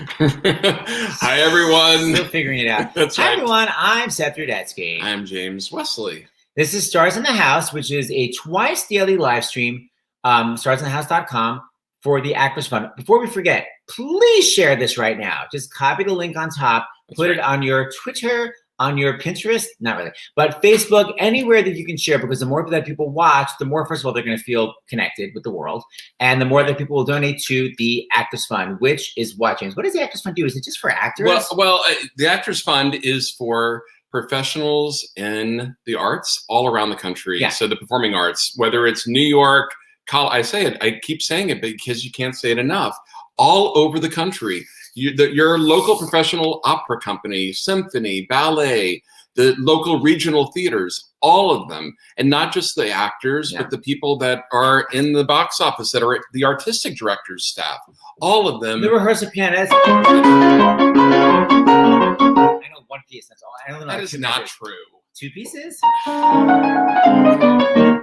Hi, everyone. Still figuring it out. That's right. Hi, everyone. I'm Seth Rudetsky. I'm James Wesley. This is Stars in the House, which is a twice daily live stream, starsinthehouse.com, for the Actors Fund. Before we forget, please share this right now. Just copy the link on top, put it on your Twitter, on your Pinterest, not really, but Facebook, anywhere that you can share, because the more that people watch, the more, first of all, they're going to feel connected with the world, and the more that people will donate to the Actors Fund, which is what, James? What does the Actors Fund do? Is it just for actors? Well, the Actors Fund is for professionals in the arts all around the country. Yeah. So the performing arts, whether it's New York, I keep saying it because you can't say it enough, all over the country. Your local professional opera company, symphony, ballet, the local regional theaters, all of them, and not just the actors, but the people that are in the box office, that are the artistic directors, staff, all of them. The rehearsal pianist. I know one piece. That's all. I don't know. That is not true. Two pieces.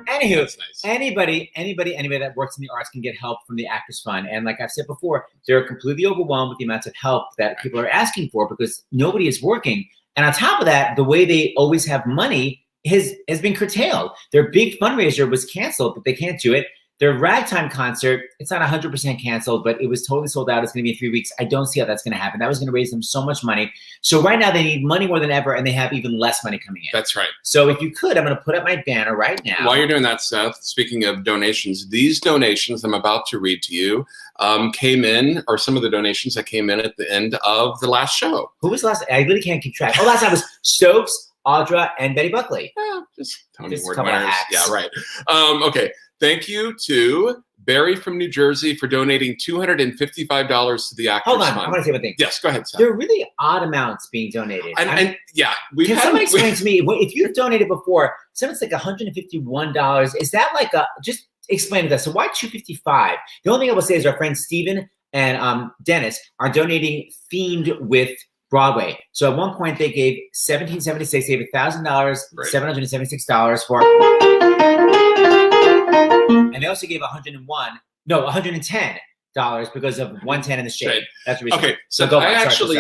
Anywho, that's nice. Anybody that works in the arts can get help from the Actors Fund. And like I've said before, they're completely overwhelmed with the amounts of help that people are asking for because nobody is working. And on top of that, the way they always have money has been curtailed. Their big fundraiser was canceled, but they can't do it. Their ragtime concert, it's not 100% canceled, but it was totally sold out. It's going to be in 3 weeks. I don't see how that's going to happen. That was going to raise them so much money. So right now they need money more than ever, and they have even less money coming in. That's right. So if you could, I'm going to put up my banner right now. While you're doing that, Seth, speaking of donations, these donations I'm about to read to you came in, or some of the donations that came in at the end of the last show. Who was last? I really can't keep track. Oh, last time was Stokes, Audra, and Betty Buckley. Just Tony Just a couple of Wordwiners. hacks. Yeah, right. Okay. Thank you to Barry from New Jersey for donating $255 to the Actors Hold on, Fund. I want to say one thing. Yes, go ahead, Seth. There are really odd amounts being donated. And can somebody explain to me, if you've donated before, something's like $151, is that like just explain to us. So why $255? The only thing I will say is our friends Steven and Dennis are donating themed with Broadway. So at one point they gave $1,776, they gave $1,000, right. $776 for, and they also gave $110 because of 110 in the shade. That's the reason. Okay, so I actually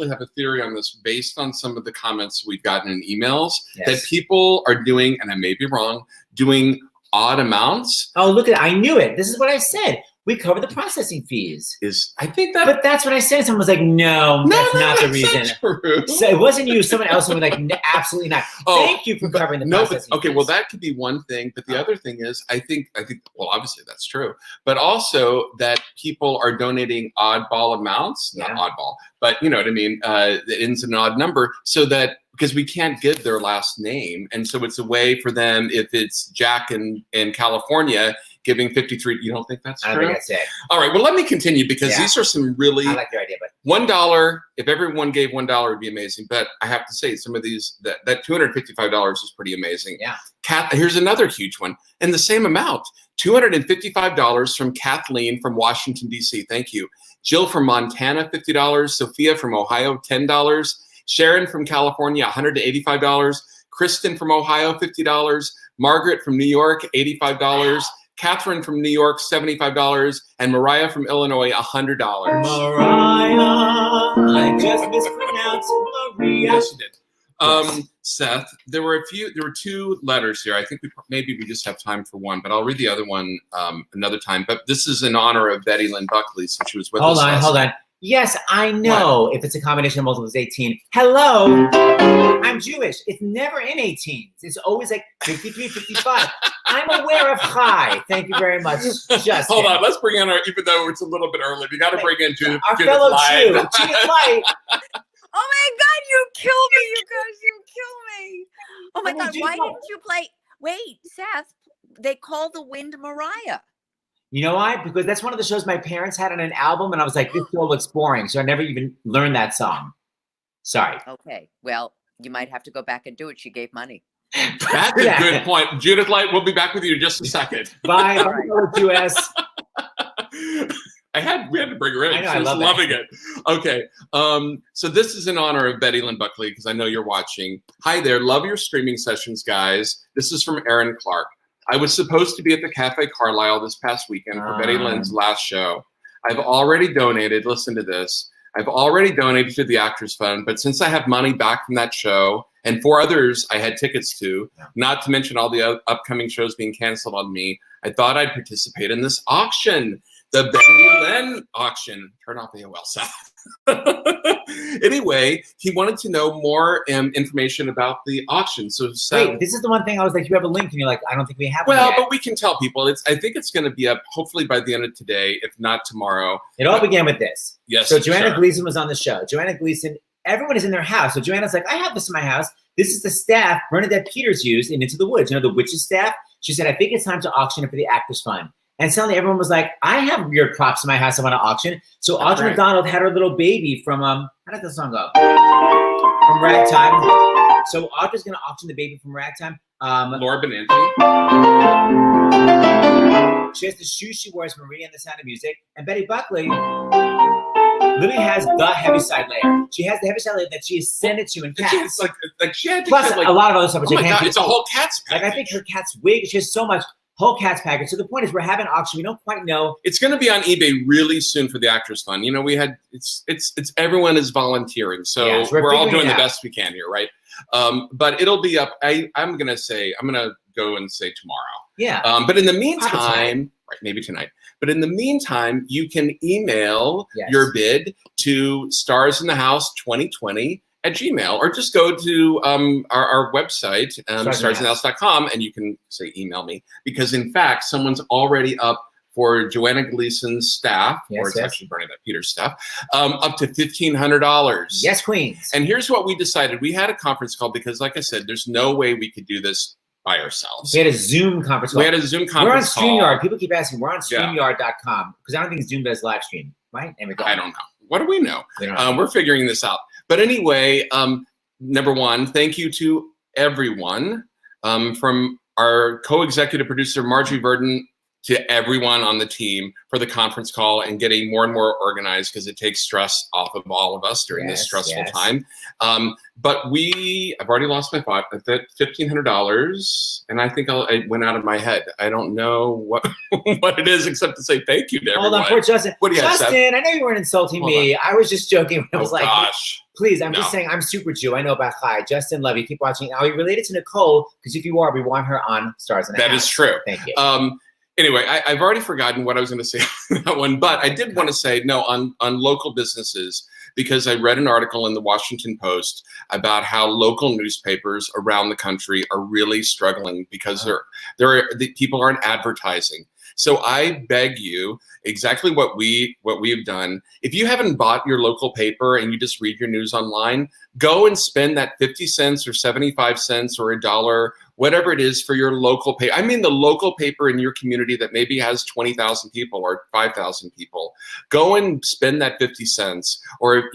have a theory on this based on some of the comments we've gotten in emails that people are doing, and I may be wrong, doing odd amounts. Oh, look at it. I knew it. This is what I said. We cover the processing fees. But that's what I said. Someone was like, no, that's not the reason. True. So it wasn't you. Someone else was like, absolutely not. Thank you for covering the processing fees. Well, that could be one thing. But the other thing is, I think, well, obviously that's true. But also that people are donating oddball amounts, not oddball, but you know what I mean? It ends in an odd number so that, because we can't give their last name. And so it's a way for them, if it's Jack in California, giving 53. You don't think that's true? I don't think that's it. All right. Well, let me continue because these are some really. I like your idea, but $1. If everyone gave $1, it'd be amazing. But I have to say, some of these that $255 is pretty amazing. Yeah. Here's another huge one, and the same amount. $255 from Kathleen from Washington D.C. Thank you. Jill from Montana, $50. Sophia from Ohio, $10. Sharon from California, $185. Kristin from Ohio, $50. Margaret from New York, $85. Catherine from New York, $75, and Mariah from Illinois, $100. Mariah, I just mispronounced Maria. Yes, you did. Seth, there were two letters here. I think maybe we just have time for one, but I'll read the other one another time. But this is in honor of Betty Lynn Buckley, since she was with us. Hold on. Yes, I know. If it's a combination of multiples, 18. Hello, I'm Jewish. It's never in 18s. It's always like 53, 55. I'm aware of Chai. Thank you very much. Hold on. Let's bring in even though it's a little bit early, we got to bring in Judith. Our fellow Jew, Judith Light. Oh my God, you kill me, you guys. You kill me. Oh my God, why didn't you play? Wait, Seth, they call the wind Mariah. You know why? Because that's one of the shows my parents had on an album, and I was like, this show looks boring. So I never even learned that song. Sorry. Okay. Well, you might have to go back and do it. She gave money. That's a good point. Judith Light, we'll be back with you in just a second. Bye. US. We had to bring her in. I know, She was loving it. Okay. So this is in honor of Betty Lynn Buckley, because I know you're watching. Hi there. Love your streaming sessions, guys. This is from Aaron Clark. I was supposed to be at the Cafe Carlisle this past weekend for Betty Lynn's last show. I've already donated, listen to this, I've already donated to the Actors Fund, but since I have money back from that show and 4 others I had tickets to, not to mention all the upcoming shows being canceled on me, I thought I'd participate in this auction, the Bendy Len auction. Turn off AOL sound. Anyway, he wanted to know more information about the auction. So wait, this is the one thing I was like, you have a link, and you're like, I don't think we have. Well, one yet. but we can tell people. I think it's going to be up hopefully by the end of today, if not tomorrow. It all began with this. Yes. So Joanna Gleason was on the show. Joanna Gleason, everyone is in their house. So Joanna's like, I have this in my house. This is the staff Bernadette Peters used in Into the Woods. You know, the witch's staff. She said, I think it's time to auction it for the Actors Fund. And suddenly everyone was like, I have weird props in my house I want to auction. So Audrey McDonald had her little baby from, how did the song go? From Ragtime. So Audrey's going to auction the baby from Ragtime. Laura Benanti. She has the shoes she wears, Maria and the Sound of Music. And Betty Buckley literally has the heaviside layer. She has the heaviside layer that she has sent it to in cats. It's like she had to Plus get, like, a lot of other stuff. Oh my God, it's a whole cat's package. Like I think her cat's wig. She has so much. Whole cat's package. So the point is, we're having an auction. We don't quite know. It's going to be on eBay really soon for the Actors Fund. You know, we had it's everyone is volunteering, so we're all doing the best we can here, right? But it'll be up. I'm going to go and say tomorrow. Yeah. But in the meantime, right, maybe tonight. But in the meantime, you can email your bid to starsinthehouse2020 at Gmail, or just go to our website, starsinthehouse.com, and you can say email me, because in fact, someone's already up for Joanna Gleason's staff, or it's actually Bernadette Peters' staff, up to $1,500. Yes, queens. And here's what we decided. We had a conference call because, like I said, there's no way we could do this by ourselves. We had a Zoom conference call. We're on StreamYard. People keep asking. We're on StreamYard.com, because I don't think Zoom does live stream, right? I don't know. What do we know? We don't know. We're figuring this out. But anyway, number one, thank you to everyone, from our co-executive producer, Marjorie Verdon, to everyone on the team for the conference call and getting more and more organized, because it takes stress off of all of us during this stressful time. But I've already lost my thought at that $1,500, and I think I went out of my head. I don't know what what it is except to say thank you to everyone. Hold on, poor Justin. What do you have, Seth? Justin, I know you weren't insulting me. I was just joking. I was gosh. Please, I'm just saying I'm super Jew. I know about Chai. Justin, love you. Keep watching. Are you related to Nicole? Because if you are, we want her on Stars in the House. That is true. Thank you. Anyway, I've already forgotten what I was going to say on that one, but I did want to say on local businesses, because I read an article in the Washington Post about how local newspapers around the country are really struggling because the people aren't advertising. So I beg you, exactly what we've done. If you haven't bought your local paper and you just read your news online, go and spend that 50 cents or 75 cents or $1, whatever it is, for your local paper. I mean, the local paper in your community that maybe has 20,000 people or 5,000 people. Go and spend that 50 cents, or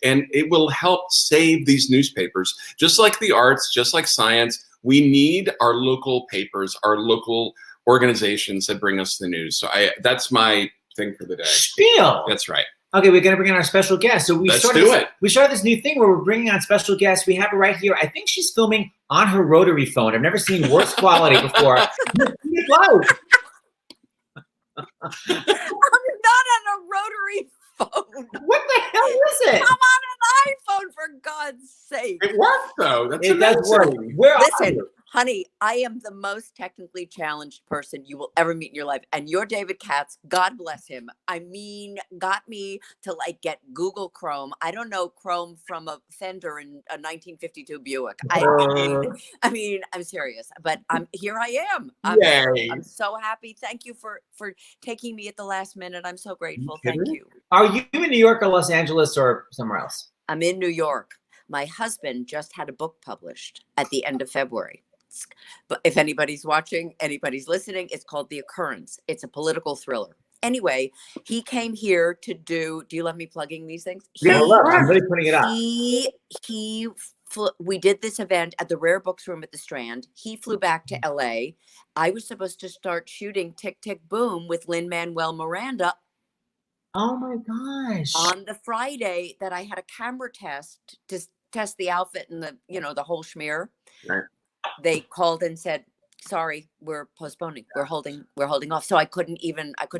and it will help save these newspapers. Just like the arts, just like science, we need our local papers, our local organizations that bring us the news. So that's my thing for the day. Spiel. That's right. Okay, we're gonna bring in our special guest. So we started this new thing where we're bringing on special guests. We have her right here. I think she's filming on her rotary phone. I've never seen worse quality before. I'm not on a rotary phone. What the hell is it? I'm on an iPhone, for God's sake. It works though. It does work. Listen, honey, I am the most technically challenged person you will ever meet in your life. And your David Katz, God bless him, I mean, got me to get Google Chrome. I don't know Chrome from a fender in a 1952 Buick. I mean, I'm serious, but here I am. I'm so happy. Thank you for taking me at the last minute. I'm so grateful. Thank you. Are you in New York or Los Angeles or somewhere else? I'm in New York. My husband just had a book published at the end of February. But if anybody's watching, anybody's listening, it's called The Occurrence. It's a political thriller. Anyway, he came here to do you love me plugging these things? I'm really putting it up. We did this event at the Rare Books Room at the Strand. He flew back to LA. I was supposed to start shooting Tick, Tick, Boom with Lin-Manuel Miranda. Oh my gosh. On the Friday that I had a camera test to test the outfit and the whole schmear. Right. They called and said, sorry, we're postponing. We're holding off. So I couldn't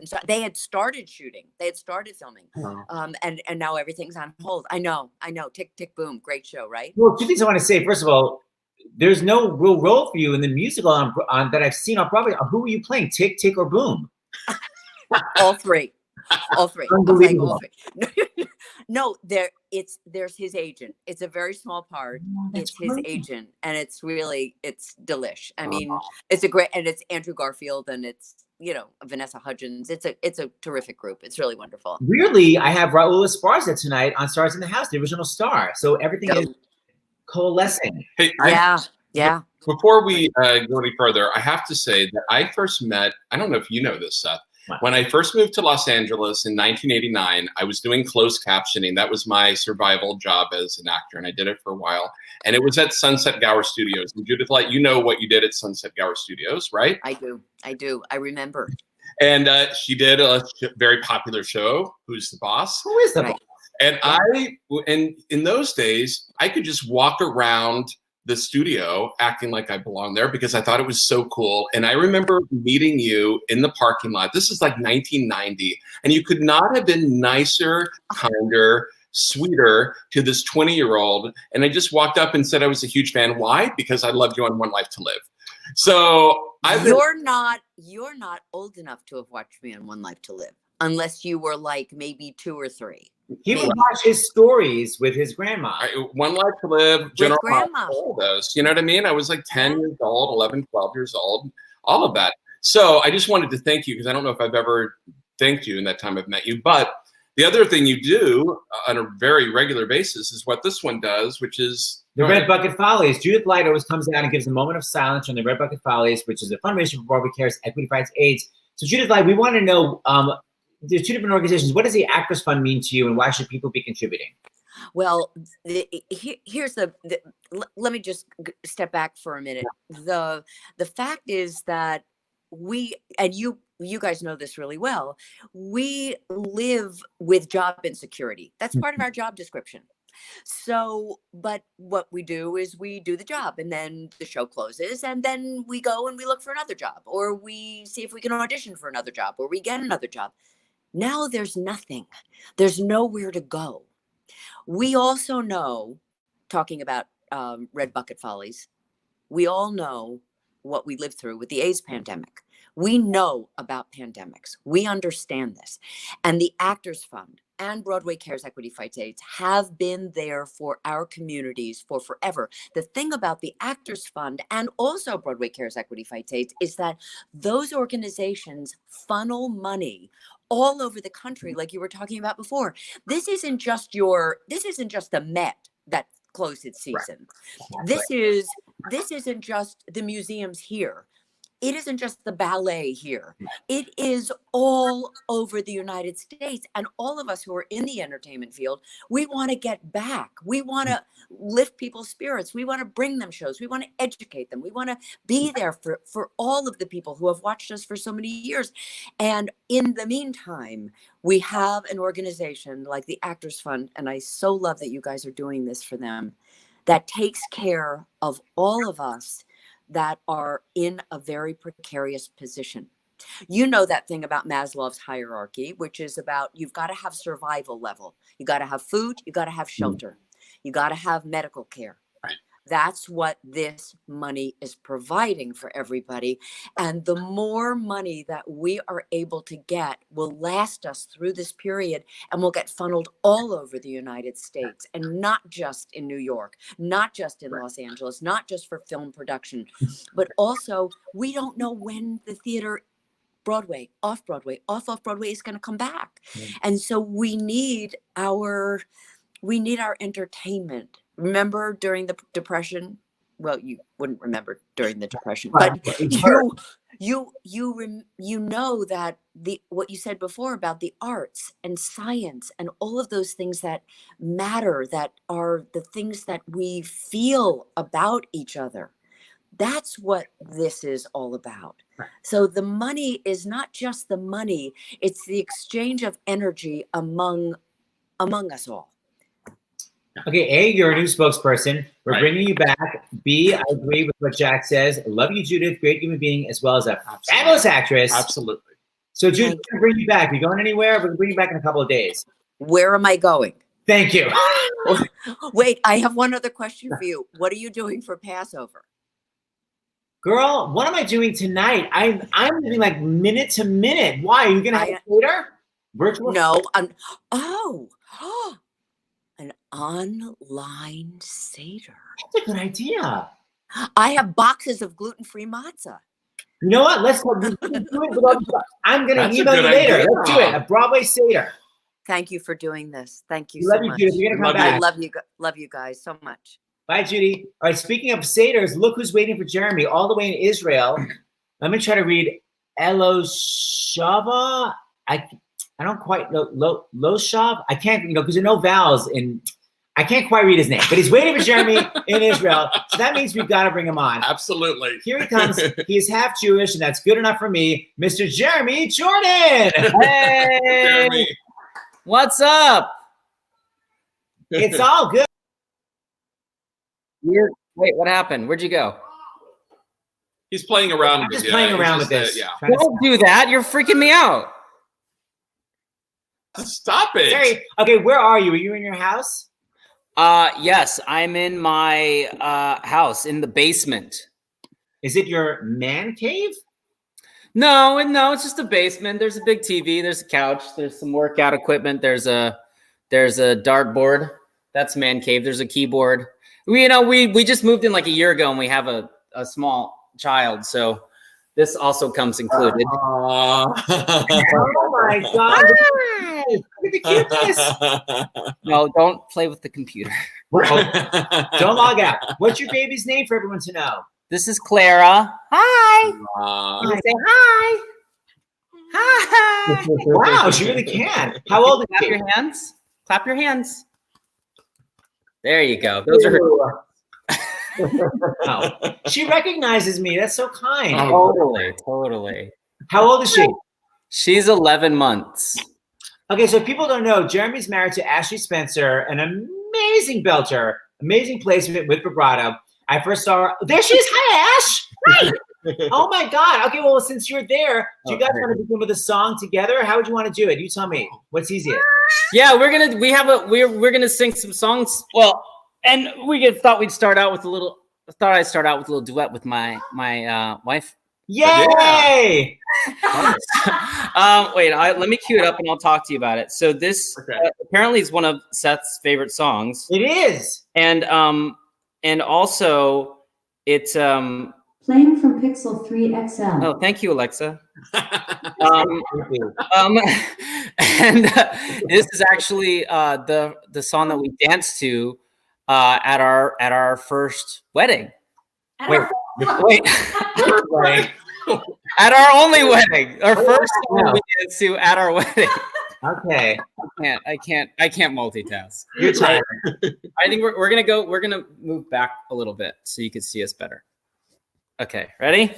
start. They had started shooting. They had started filming. And now everything's on hold. I know. Tick, tick, boom. Great show, right? Well, two things I want to say. First of all, there's no real role for you in the musical on that I've seen on Broadway. Who were you playing? Tick, tick, or boom? All three. Unbelievable. All three. No, there's his agent. It's a very small part. It's his agent, and it's delish. I mean, it's Andrew Garfield, and it's Vanessa Hudgens. It's a terrific group. It's really wonderful. Weirdly, I have Raul Esparza tonight on Stars in the House, the original star. So everything is coalescing. Hey, yeah. Before we go any further, I have to say that I first met, I don't know if you know this, Seth. Wow. When I first moved to Los Angeles in 1989, I was doing closed captioning. That was my survival job as an actor, and I did it for a while. And it was at Sunset Gower Studios. And Judith, you know what you did at Sunset Gower Studios, right? I do. I remember. And she did a very popular show, Who's the Boss? Who is the boss? And in those days, I could just walk around the studio acting like I belonged there because I thought it was so cool. And I remember meeting you in the parking lot. This is like 1990. And you could not have been nicer, kinder, sweeter to this 20-year-old. And I just walked up and said I was a huge fan. Why? Because I loved you on One Life to Live. So you're not old enough to have watched me on One Life to Live, unless you were like maybe 2 or 3. He would watch his stories with his grandma. One Life to Live, General Grandma. All those. You know what I mean? I was like 10 years old, 11, 12 years old, all of that. So I just wanted to thank you because I don't know if I've ever thanked you in that time I've met you. But the other thing you do on a very regular basis is what this one does, which is the Red Bucket Follies. Judith Light always comes out and gives a moment of silence on the Red Bucket Follies, which is a fundraiser for Broadway Cares Equity Fights AIDS. So Judith Light, we want to know, there's 2 different organizations. What does the Actors Fund mean to you, and why should people be contributing? Well, here's let me just step back for a minute. The fact is that we, and you guys know this really well, we live with job insecurity. That's part of our job description. So, but what we do is we do the job, and then the show closes, and then we go and we look for another job, or we see if we can audition for another job, or we get another job. Now there's nothing. There's nowhere to go. We also know, talking about Red Bucket Follies, we all know what we lived through with the AIDS pandemic. We know about pandemics. We understand this. And the Actors Fund and Broadway Cares Equity Fights AIDS have been there for our communities for forever. The thing about the Actors Fund and also Broadway Cares Equity Fights AIDS is that those organizations funnel money all over the country, like you were talking about before. This isn't just the Met that closed its season. Right. This isn't just the museums here. It isn't just the ballet here. It is all over the United States. And all of us who are in the entertainment field, we want to get back. We want to lift people's spirits. We want to bring them shows. We want to educate them. We want to be there for all of the people who have watched us for so many years. And in the meantime, we have an organization like the Actors Fund, and I so love that you guys are doing this for them, that takes care of all of us that are in a very precarious position. You know that thing about Maslow's hierarchy, which is about you've got to have survival level. You got to have food. You got to have shelter. You got to have medical care. Right. That's what this money is providing for everybody. And the more money that we are able to get will last us through this period, and will get funneled all over the United States, and not just in New York, not just in Los Angeles, not just for film production, but also we don't know when the theater, Broadway, off-Broadway is going to come back. And so we need our entertainment. Remember during the Depression? Well, you wouldn't remember during the Depression, but you know that what you said before about the arts and science and all of those things that matter, that are the things that we feel about each other. That's what this is all about. So the money is not just the money; it's the exchange of energy among us all. Okay, you're a new spokesperson. We're bringing you back. B, I agree with what Jack says. Love you, Judith. Great human being, as well as a fabulous actress. Absolutely. So, Judith, we're going to bring you back. Are you going anywhere? We're going to bring you back in a couple of days. Where am I going? Thank you. Wait, I have one other question for you. What are you doing for Passover? Girl, what am I doing tonight? I'm living like minute to minute. Why? Are you going to have a theater? Virtual? No. An online Seder. That's a good idea. I have boxes of gluten-free matzah. You know what? Let's do it. I'm going to email you later. Idea. Let's do it. A Broadway Seder. Thank you for doing this. Thank you Love so you, much. Judith. You're going to come back. Love you guys so much. Bye, Judy. All right, speaking of Seders, look who's waiting for Jeremy all the way in Israel. Let me try to read Eloshava. I don't quite know. Loshav? I can't, because there are no vowels in. I can't quite read his name, but he's waiting for Jeremy in Israel. So that means we've got to bring him on. Absolutely. Here he comes. He is half Jewish, and that's good enough for me. Mr. Jeremy Jordan. Hey. Jeremy. What's up? It's all good. Wait, what happened? Where'd you go? He's playing around I'm with just you. playing around with this. Yeah. Don't do that. You're freaking me out. Stop it. Terry, okay, where are you? Are you in your house? Yes, I'm in my house in the basement. Is it your man cave? No, it's just a basement. There's a big TV. There's a couch. There's some workout equipment. There's a dartboard. That's man cave. There's a keyboard. We just moved in like a year ago, and we have a small child, so this also comes included. Oh my God! Look at the cuteness. No, don't play with the computer. Don't log out. What's your baby's name for everyone to know? This is Clara. Hi. You can say hi. Hi. Wow, she really can. How old is Clap she? your hands. Clap your hands. There you go. Those are her. Oh, she recognizes me. That's so kind. Totally. How old is she? She's 11 months. Okay, so if people don't know, Jeremy's married to Ashley Spencer, an amazing belter, amazing placement with vibrato. I first saw her. There she is. Hi, Ash. Hi. Oh my God. Okay, well, since you're there, do you guys want to begin with a song together? How would you want to do it? You tell me. What's easiest? Yeah, we're gonna sing some songs. Well, and thought I'd start out with a little duet with my wife. Yay! Wait, let me cue it up and I'll talk to you about it. So this apparently is one of Seth's favorite songs. It is. And also it's playing from Pixel 3 XL. Oh, thank you, Alexa. And this is actually the song that we danced to at our first wedding. Wait. At our only wedding, our first song we danced to at our wedding. Okay. I can't multitask. You're tired. I think we're gonna move back a little bit so you can see us better. Okay, ready?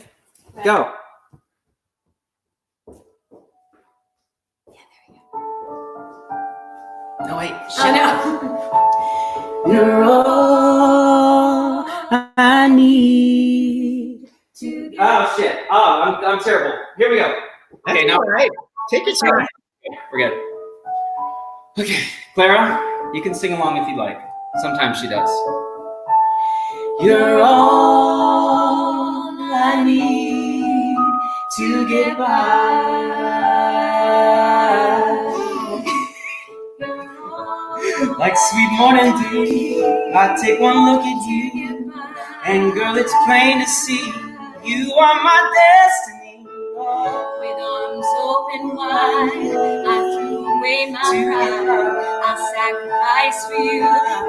Go. No, wait. You're all I need. Oh shit! Oh, I'm terrible. Here we go. Okay, now all right. Take your time. We're good. Okay, Clara, you can sing along if you like. Sometimes she does. You're all I need to get by. Like sweet morning dew, I take one look at you, and girl, it's plain to see you are my destiny. With arms open wide, I threw away my pride. I'll sacrifice for you,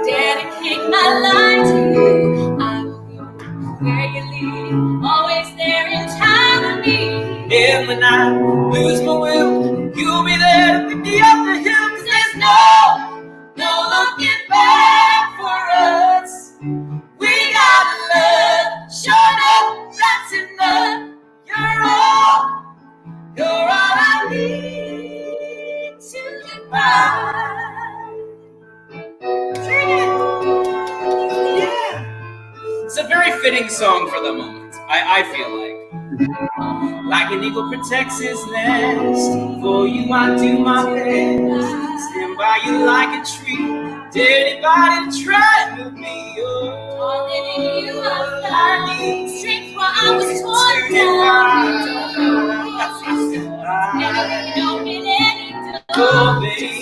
dedicate my life to you. I will go where you lead, always there in time of need. And when I lose my will, you'll be there to pick me up the hill. 'Cause there's no looking back for us. We got love, sure enough, that's enough. You're all I need to get by. Yeah. It's a very fitting song for the moment. I feel like an eagle protects his nest. For you, I do my best. Stand by you like a tree. Dare anybody try to move me? Falling in you, I fly. Strength while I was torn down. Never known it any Oh, baby.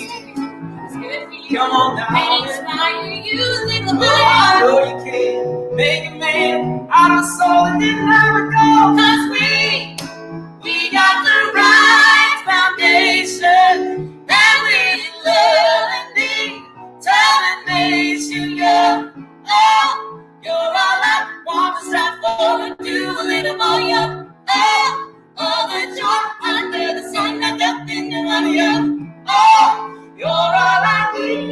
Come on now. inspire you, little I light. know you can make a man out of soul and then never go. 'Cause we got the right foundation, and we love and need determination, yeah. Oh, you're all I want to stop for and do a little more, yeah. Oh, all the joy under the sun, and nothing to run, yeah. Oh, you're all I need.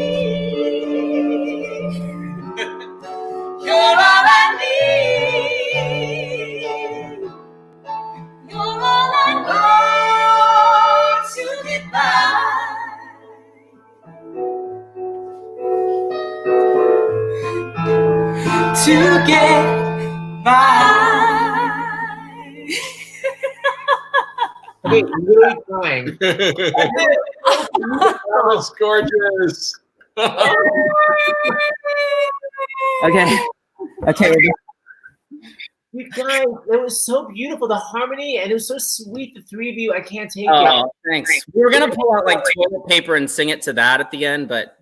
You're all I need. You're all I know to get by. To get by. Okay, I'm really crying. That was gorgeous. Okay. You guys, it was so beautiful, the harmony, and it was so sweet, the three of you. I can't take it. Oh, thanks. We were gonna pull out like toilet paper and sing it to that at the end, but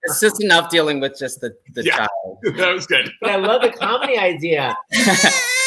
it's just enough dealing with just the child. That was good. But I love the comedy idea.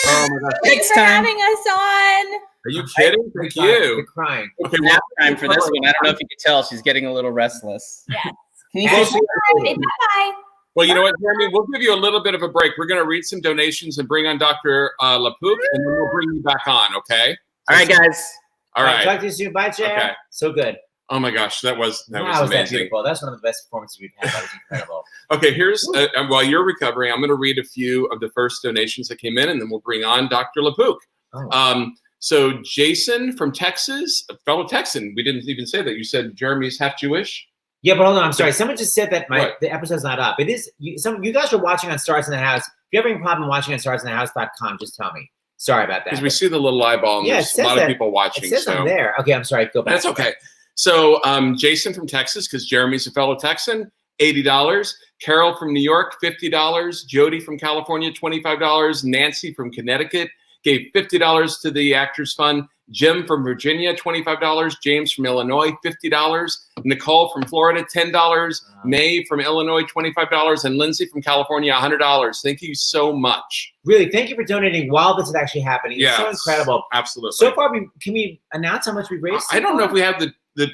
Oh my gosh. Next for time. having us on. Are you kidding? Thank you. You're crying. It's nap time for this one. I don't know if you could tell, she's getting a little restless. Yes. Can you Ashley, Say bye-bye. Well, you know what, Jeremy? We'll give you a little bit of a break. We're going to read some donations and bring on Dr. LaPook, and then we'll bring you back on, okay? All right, guys. All right. Talk to you soon. Bye, Chad. Okay. So good. Oh my gosh, that was Wow, was that amazing. beautiful. That's one of the best performances we've had. That was incredible. Okay, here's while you're recovering, I'm going to read a few of the first donations that came in, and then we'll bring on Dr. LaPook. Oh. So Jason from Texas, a fellow Texan. We didn't even say that. You said Jeremy's half Jewish. Yeah, but hold on. I'm sorry. Someone just said that What? the episode's not up. It is. You guys are watching on Stars in the House. If you have any problem watching on StarsInTheHouse.com, just tell me. Sorry about that. Because we see the little eyeball, and Yeah, it there's a says lot that. of people watching. It says so I'm there. Okay, I'm sorry. Go back. that's okay. So Jason from Texas, because Jeremy's a fellow Texan, $80. Carol from New York, $50. Jody from California, $25. Nancy from Connecticut gave $50 to the Actors Fund. Jim from Virginia, $25. James from Illinois, $50. Nicole from Florida, $10. May from Illinois, $25. And Lindsay from California, $100. Thank you so much. Really, thank you for donating while this is actually happening. It's so incredible. Absolutely. So far, can we announce how much we raised? I don't know if we have the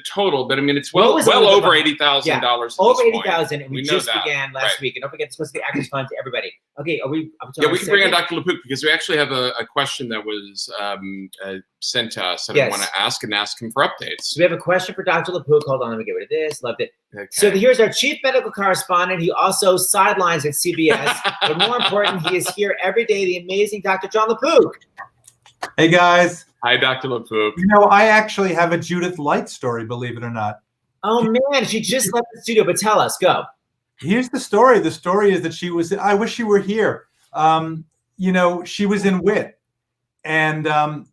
total, but I mean, it's What well was it? over $80,000. Yeah, at over this point. $80,000, and we know just that. began last Right. week. And don't forget to go to the Actors Fund to everybody. Okay, are we? Yeah, we can bring on Dr. LaPook because we actually have a question that was sent to us that I Yes. want to ask him for updates. So we have a question for Dr. LaPook. Hold on, let me get rid of this. Loved it. Okay. So here's our chief medical correspondent. He also sidelines at CBS, but more important, he is here every day. The amazing Dr. John LaPook. Hey guys. Hi, Dr. LaPook. You know, I actually have a Judith Light story, believe it or not. Oh man, she just left the studio, but tell us, go. Here's the story. The story is that I wish you were here. You know, she was in Wit, and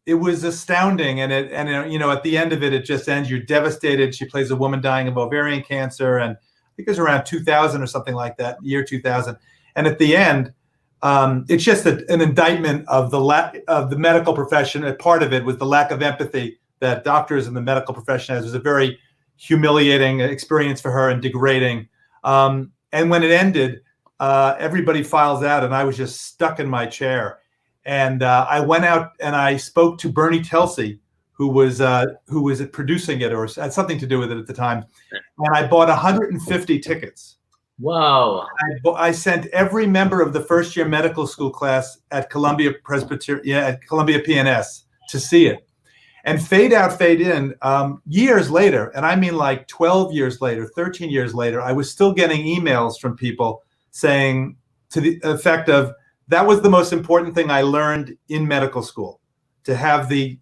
it was astounding. And you know, at the end of it, it just ends. You're devastated. She plays a woman dying of ovarian cancer, and I think it was around 2000 or something like that, year 2000. And at the end, it's just an indictment of the lack of the medical profession. And part of it was the lack of empathy that doctors in the medical profession has. It was a very humiliating experience for her and degrading. And when it ended, everybody files out, and I was just stuck in my chair. And I went out and I spoke to Bernie Telsey, who was producing it or had something to do with it at the time. And I bought 150 tickets. Whoa! I sent every member of the first year medical school class at Columbia PNS to see it. And fade out, fade in, years later, and I mean like 12 years later, 13 years later, I was still getting emails from people saying to the effect of, that was the most important thing I learned in medical school, to have the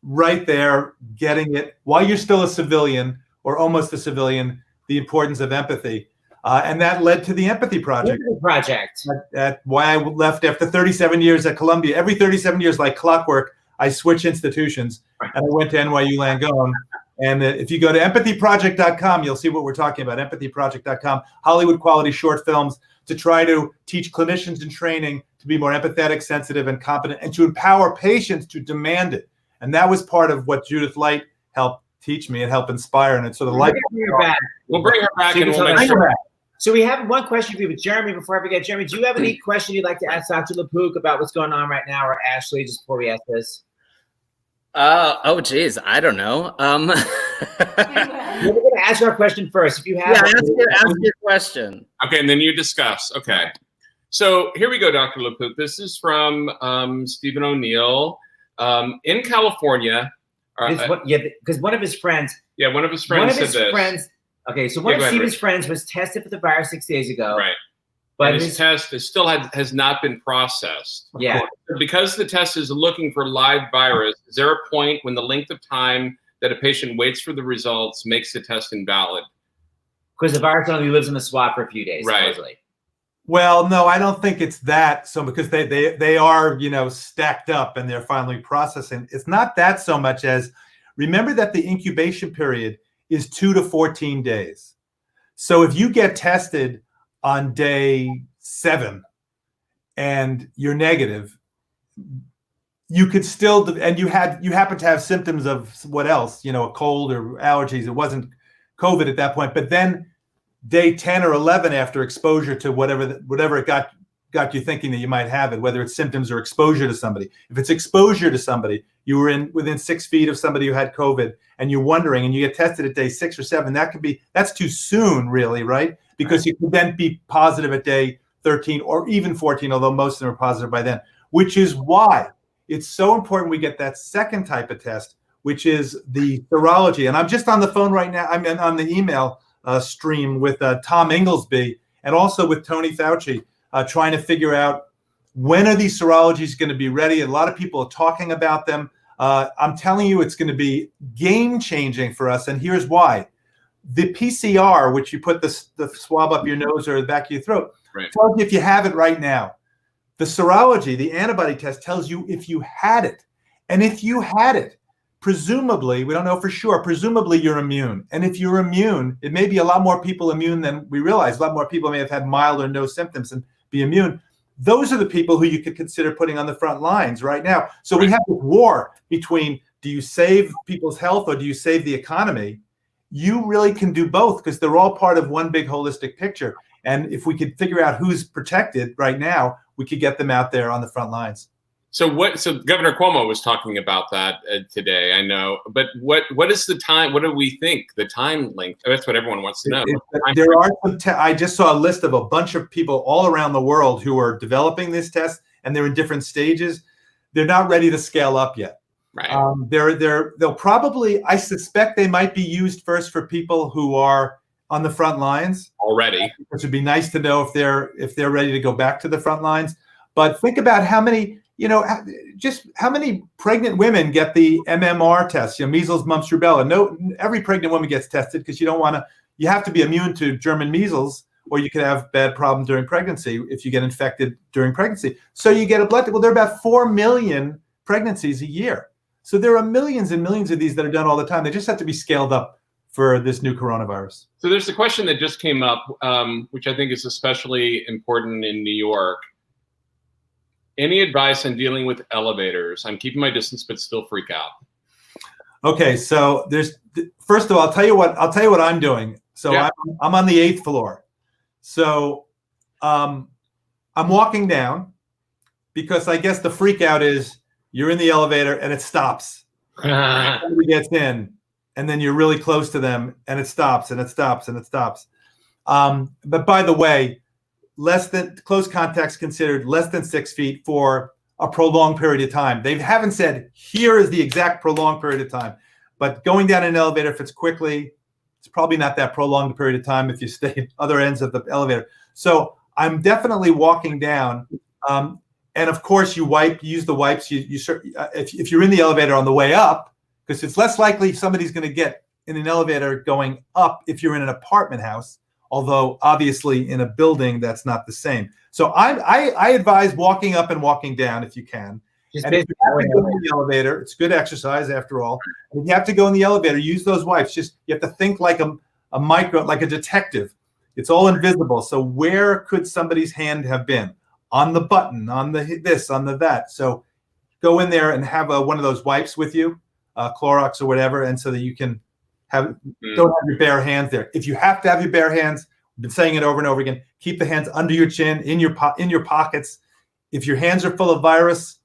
right there, getting it while you're still a civilian or almost a civilian, the importance of empathy. And that led to the Empathy Project. That's why I left after 37 years at Columbia. Every 37 years, like clockwork, I switch institutions, and I went to NYU Langone. And if you go to empathyproject.com, you'll see what we're talking about, empathyproject.com, Hollywood quality short films to try to teach clinicians in training to be more empathetic, sensitive, and competent, and to empower patients to demand it. And that was part of what Judith Light helped teach me and help inspire. And it's sort of like we'll bring her back and we'll make sure. So we have one question for you, but Jeremy, before I forget, Jeremy, do you have any question you'd like to ask Dr. LaPook about what's going on right now, or Ashley, just before we ask this? Oh, geez, I don't know. We're going to ask our question first. If you have, ask your question. Okay, and then you discuss. Okay, so here we go, Dr. LaPook. This is from Stephen O'Neill in California. Because one of his friends. Yeah, one of his friends said this. Okay, so one of Stephen's friends was tested for the virus 6 days ago. Right. But his test has not been processed. Yeah. Because the test is looking for live virus, is there a point when the length of time that a patient waits for the results makes the test invalid? Because the virus only lives in the swab for a few days, right. supposedly. Well, no, I don't think it's that. So because they are, stacked up and they're finally processing. It's not that so much as, remember that the incubation period is 2 to 14 days. So if you get tested on day 7 and you're negative, you could still, and you happen to have symptoms of what else, a cold or allergies. It wasn't COVID at that point, but then day 10 or 11 after exposure to whatever it got you thinking that you might have it, whether it's symptoms or exposure to somebody. If it's exposure to somebody, you were within 6 feet of somebody who had COVID and you're wondering, and you get tested at day 6 or 7, that's too soon, really, right? Because you could then be positive at day 13 or even 14, although most of them are positive by then, which is why it's so important we get that second type of test, which is the serology. And I'm just on the phone right now. I'm on the email stream with Tom Inglesby and also with Tony Fauci, trying to figure out when are these serologies going to be ready. A lot of people are talking about them. I'm telling you, it's going to be game-changing for us, and here's why. The PCR, which you put the swab up your nose or the back of your throat, right, tells you if you have it right now. The serology, the antibody test, tells you if you had it. And if you had it, presumably, we don't know for sure, presumably you're immune. And if you're immune, it may be a lot more people immune than we realize. A lot more people may have had mild or no symptoms and be immune. Those are the people who you could consider putting on the front lines right now. So we have this war between, do you save people's health or do you save the economy? You really can do both because they're all part of one big holistic picture. And if we could figure out who's protected right now, we could get them out there on the front lines. So Governor Cuomo was talking about that today, I know. But what is the time? What do we think the time length? That's what everyone wants to know. There are I just saw a list of a bunch of people all around the world who are developing this test, and they're in different stages. They're not ready to scale up yet. Right. They'll probably, I suspect they might be used first for people who are on the front lines already, which would be nice to know if they're ready to go back to the front lines. But think about how many, just how many pregnant women get the MMR test, measles, mumps, rubella. No, every pregnant woman gets tested because you have to be immune to German measles, or you could have bad problems during pregnancy if you get infected during pregnancy. So you get a blood. Well, there are about 4 million pregnancies a year. So there are millions and millions of these that are done all the time. They just have to be scaled up for this new coronavirus. So there's a question that just came up, which I think is especially important in New York. Any advice on dealing with elevators? I'm keeping my distance, but still freak out. Okay, so first of all, I'll tell you what I'm doing. So yeah. I'm on the 8th floor. So I'm walking down because I guess the freak out is you're in the elevator and it stops. Somebody gets in and then you're really close to them and it stops and it stops and it stops. But by the way, close contacts considered less than 6 feet for a prolonged period of time. They haven't said here is the exact prolonged period of time, but going down an elevator, if it's quickly, it's probably not that prolonged period of time if you stay at other ends of the elevator. So I'm definitely walking down. And of course you use the wipes. If you're in the elevator on the way up, because it's less likely somebody's going to get in an elevator going up if you're in an apartment house Although obviously in a building, that's not the same. So I advise walking up and walking down if you can. And if you have to go in the elevator, it's good exercise after all. And if you have to go in the elevator, use those wipes. Just you have to think like like a detective. It's all invisible. So where could somebody's hand have been? On the button, on the this, on the that. So go in there and have one of those wipes with you, Clorox or whatever, and so that you can don't have your bare hands there. If you have to have your bare hands, I've been saying it over and over again, keep the hands under your chin, in your pockets. If your hands are full of virus,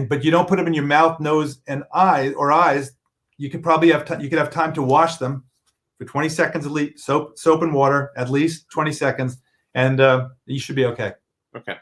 but you don't put them in your mouth, nose, and eyes, you could probably have time to wash them for 20 seconds at least, soap and water, at least 20 seconds, and you should be okay. Okay.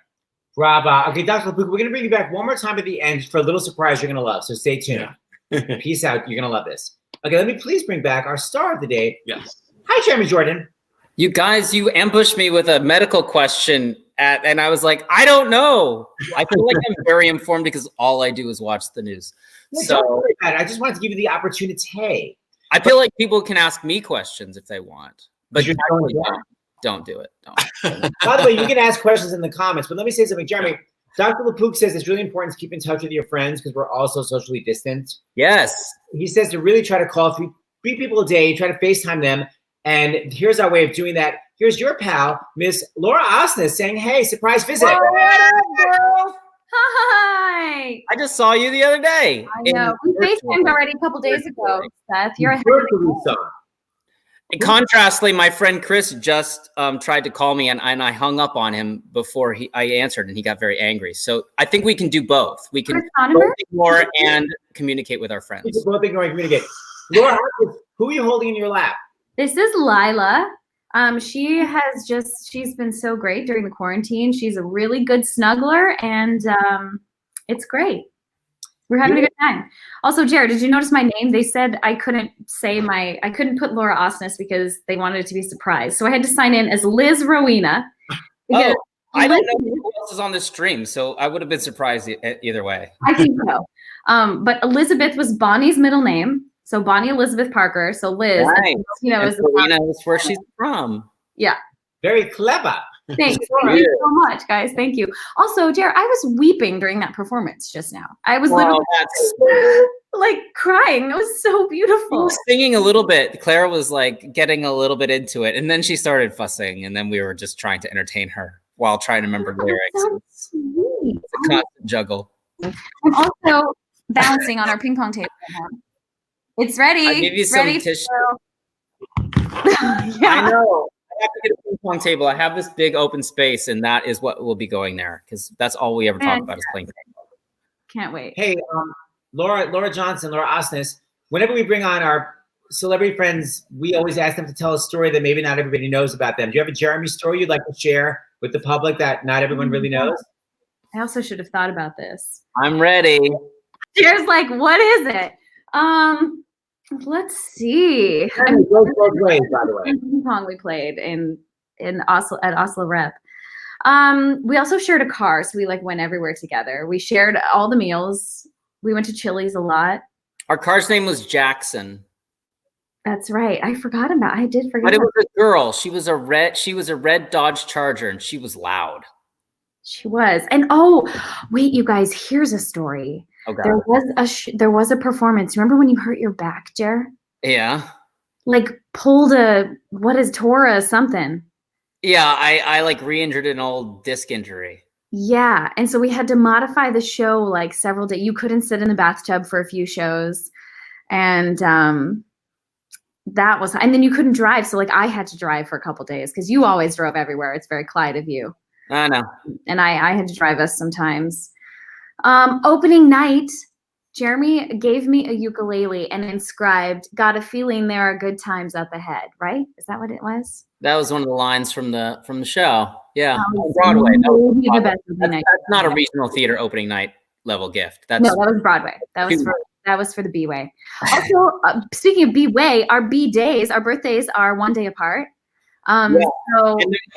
Bravo. Okay, Dr. LaPuca, we're going to bring you back one more time at the end for a little surprise you're going to love. So stay tuned. Yeah. Peace out. You're going to love this. Okay, let me please bring back our star of the day. Yes. Hi, Jeremy Jordan. You guys, you ambushed me with a medical question and I was like, I don't know. I feel like I'm very informed because all I do is watch the news. So I just wanted to give you the opportunity. I feel like people can ask me questions if they want, but you don't do it. Don't. By the way, you can ask questions in the comments, but let me say something, Jeremy. Dr. LaPuca says it's really important to keep in touch with your friends because we're also socially distant. Yes. He says to really try to call three people a day, try to FaceTime them. And here's our way of doing that. Here's your pal, Miss Laura Osnes, saying, hey, surprise visit. Girl. Hi. I just saw you the other day. I know. We FaceTimed already a couple days ago, Seth. You're ahead of And contrastly, my friend Chris just tried to call me and I hung up on him before I answered and he got very angry. So I think we can do both. We can both ignore and communicate with our friends. We can both ignore and communicate. Laura, who are you holding in your lap? This is Lila. She's been so great during the quarantine. She's a really good snuggler and it's great. We're having a good time. Also, Jared, did you notice my name? They said I couldn't put Laura Osnes because they wanted it to be a surprise. So I had to sign in as Liz Rowena. I don't know who else is on this stream, so I would have been surprised either way. I think so. But Elizabeth was Bonnie's middle name. So Bonnie Elizabeth Parker. So Liz, right. Is Rowena is where she's from. Yeah. Very clever. Thanks. Thank you so much, guys. Thank you. Also, Jared, I was weeping during that performance just now. I was literally like crying. It was so beautiful. I was singing a little bit. Clara was like getting a little bit into it. And then she started fussing. And then we were just trying to entertain her while trying to remember lyrics. So sweet. It's a constant juggle. I'm also bouncing on our ping pong table. It's ready. I'll give you some tissue. Yeah. I know. I have to get a ping pong table. I have this big open space, and that is what will be going there because that's all we ever talk about is playing ping pong. Can't wait. Hey, Laura Johnson, Laura Osnes, whenever we bring on our celebrity friends, we always ask them to tell a story that maybe not everybody knows about them. Do you have a Jeremy story you'd like to share with the public that not everyone really knows? I also should have thought about this. I'm ready. Jared's like, what is it? Let's see. Both ways, by the way. Ping pong we played in Oslo at Oslo Rep. We also shared a car, so we like went everywhere together. We shared all the meals. We went to Chili's a lot. Our car's name was Jackson. That's right. I did forget. But it was a girl. She was a red Dodge Charger, and she was loud. She was. And oh, wait, you guys, here's a story. Okay. There was a performance. Remember when you hurt your back, Jer? Yeah. Like pulled Tora something. Yeah, I like re-injured an old disc injury. Yeah, and so we had to modify the show like several days. You couldn't sit in the bathtub for a few shows, and and then you couldn't drive. So like I had to drive for a couple days because you always drove everywhere. It's very Clyde of you. I know. And I had to drive us sometimes. Opening night, Jeremy gave me a ukulele and inscribed, "Got a feeling there are good times up ahead." Right? Is that what it was? That was one of the lines from the show. Yeah, Broadway. That's not a regional theater opening night level gift. No, that was Broadway. That was for the B-Way. Also, speaking of B-Way, our B-days, our birthdays are one day apart. So and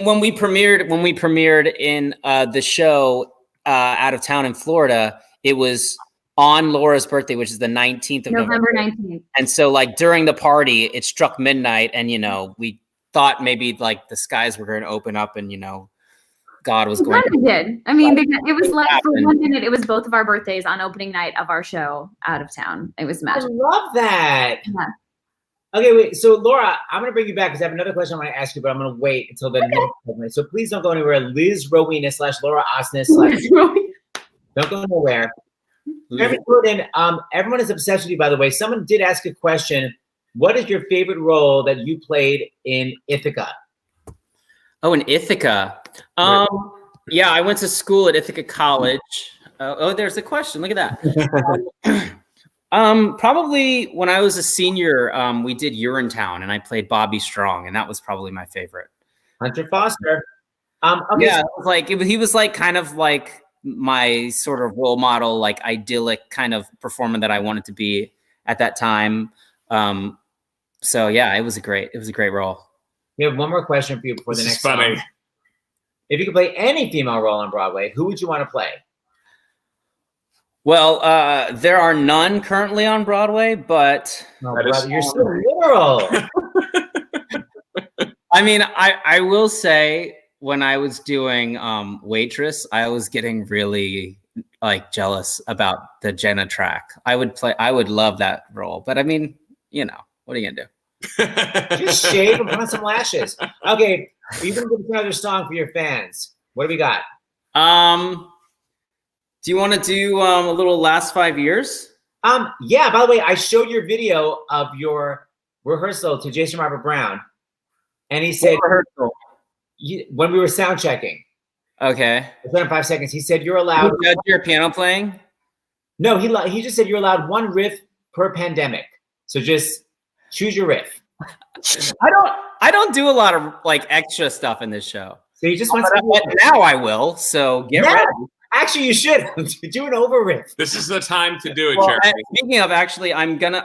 when we premiered in the show out of town in Florida, it was on Laura's birthday, which is the 19th of November 19th. And so like during the party, it struck midnight and we thought maybe like the skies were going to open up and, God was going to. Did. I mean, it was like for 1 minute, it was both of our birthdays on opening night of our show out of town. It was magical. I love that. Yeah. Okay, wait. So Laura, I'm going to bring you back because I have another question I want to ask you, but I'm going to wait until the next segment. So please don't go anywhere. Liz Rowena / Laura Osnes / don't go nowhere. Everyone is obsessed with you, by the way. Someone did ask a question. What is your favorite role that you played in Ithaca? Oh, in Ithaca. Yeah, I went to school at Ithaca College. There's a question. Look at that. Probably when I was a senior, we did Urinetown, and I played Bobby Strong, and that was probably my favorite. Hunter Foster. Yeah, it was like he was like kind of like my sort of role model, like idyllic kind of performer that I wanted to be at that time. So yeah, it was a great role. We have one more question for you before the next funny. song. If you could play any female role on Broadway, who would you want to play? Well, there are none currently on Broadway, but you're so literal. I mean, I will say when I was doing Waitress, I was getting really like jealous about the Jenna track. I would love that role, but I mean, what are you gonna do? Just shave and put on some lashes. Okay, you're gonna give another song for your fans. What do we got? Do you want to do a little Last 5 Years? Yeah. By the way, I showed your video of your rehearsal to Jason Robert Brown, and he said when we were sound checking. Okay. It's been 5 seconds. He said you're allowed. Did you judge your piano playing? No, he just said you're allowed one riff per pandemic. So just choose your riff. I don't do a lot of like extra stuff in this show. So you just want now I will. So get ready. Actually, you should do an over riff. This is the time to do it, Well, Jeremy. speaking of, actually, I'm gonna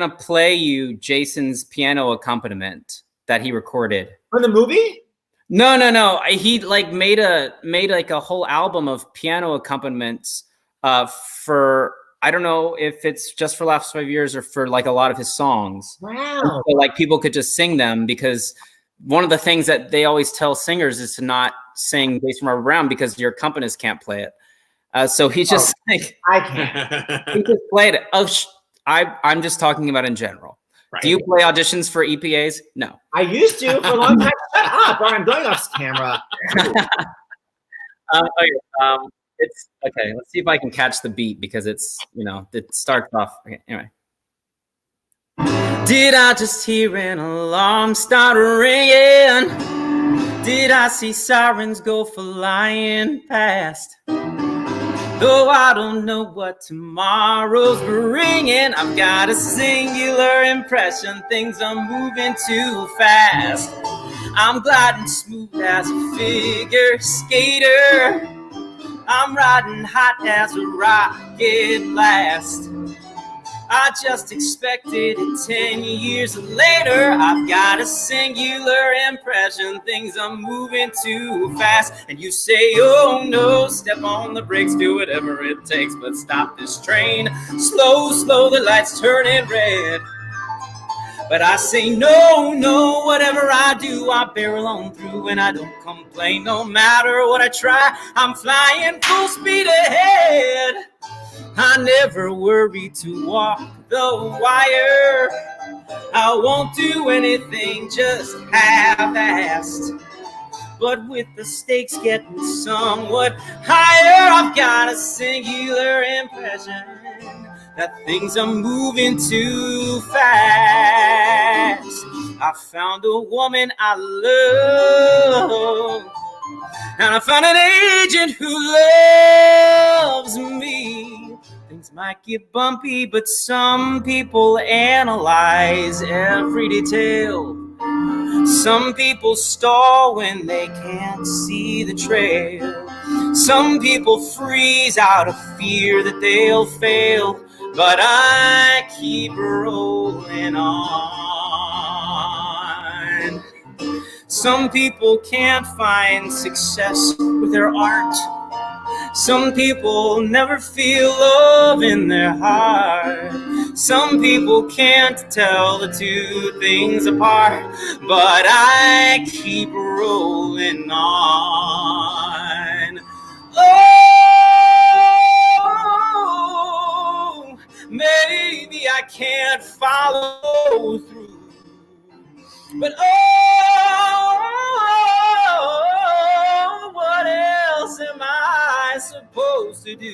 play you Jason's piano accompaniment that he recorded from the movie. No. He like made like a whole album of piano accompaniments for. I don't know if it's just for Last 5 Years or for like a lot of his songs. Wow. So, like people could just sing them because one of the things that they always tell singers is to not sing Jason Robert Brown because your accompanist can't play it. So he just I can't. he just played it. I'm just talking about in general. Right. Do you play auditions for EPAs? No. I used to for a long time. Shut up, or I'm going off camera. It's okay. Let's see if I can catch the beat because it's, it starts off. Okay, anyway. Did I just hear an alarm start ringing? Did I see sirens go flying past? Though I don't know what tomorrow's bringing, I've got a singular impression things are moving too fast. I'm gliding smooth as a figure skater. I'm riding hot as a rocket blast. I just expected it 10 years later. I've got a singular impression things are moving too fast. And you say, oh no, step on the brakes, do whatever it takes, but stop this train. Slow, the lights turning red. But I say no, whatever I do, I barrel on through and I don't complain. No matter what I try, I'm flying full speed ahead. I never worry to walk the wire. I won't do anything just half-assed. But with the stakes getting somewhat higher, I've got a singular impression that things are moving too fast. I found a woman I love, and I found an agent who loves me. Things might get bumpy, but some people analyze every detail. Some people stall when they can't see the trail. Some people freeze out of fear that they'll fail. But I keep rolling on. Some people can't find success with their art. Some people never feel love in their heart. Some people can't tell the two things apart, but I keep rolling on. Oh, maybe I can't follow through, but oh, what else am I supposed to do?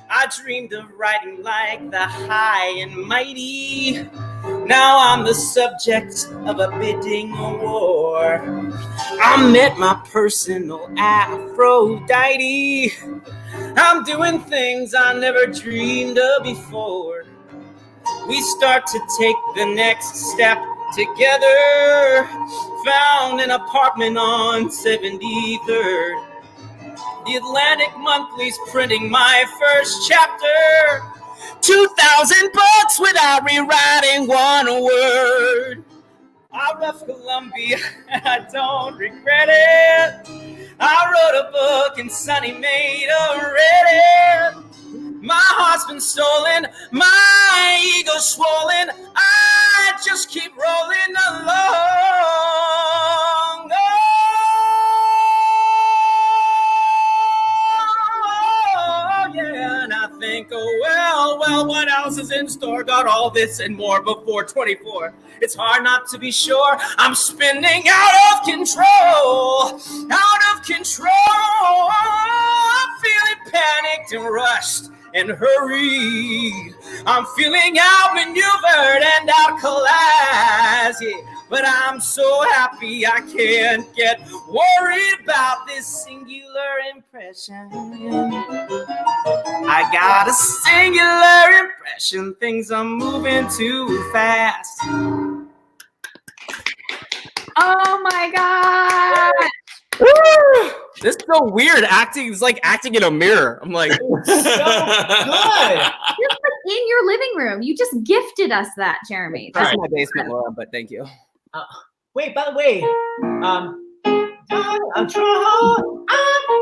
I dreamed of writing like the high and mighty. Now I'm the subject of a bidding war. I met my personal Aphrodite. I'm doing things I never dreamed of before. We start to take the next step together. Found an apartment on 73rd. The Atlantic Monthly's printing my first chapter. 2,000 bucks without rewriting one word. I left Columbia and I don't regret it. I wrote a book and Sonny made a Reddit. My heart's been stolen, my ego's swollen. I just keep rolling along. Oh, yeah, and I think, oh, well, what else is in store? Got all this and more before 24. It's hard not to be sure I'm spinning out of control. Out of control. I'm feeling panicked and rushed and hurried. I'm feeling outmaneuvered and outclassed, yeah. But I'm so happy I can't get worried about this singular impression. I got a singular impression, things are moving too fast. Oh my God. Woo! This is so weird. Acting is like acting in a mirror. I'm like, So good. Just like in your living room. You just gifted us that, Jeremy. that's my basement, Laura, but thank you. Wait, by the way,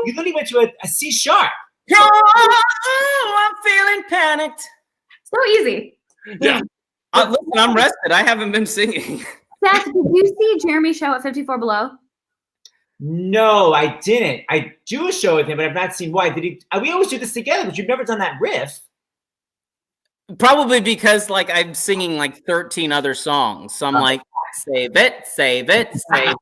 you literally went to a C sharp. Oh, I'm feeling panicked. So easy. Yeah. Listen, I'm rested. I haven't been singing. Seth, did you see Jeremy's show at 54 Below? No, I didn't. I do a show with him, but I've not seen why. Did he? We always do this together, but you've never done that riff. Probably because like I'm singing like 13 other songs. So I'm like, save it, save it, save it.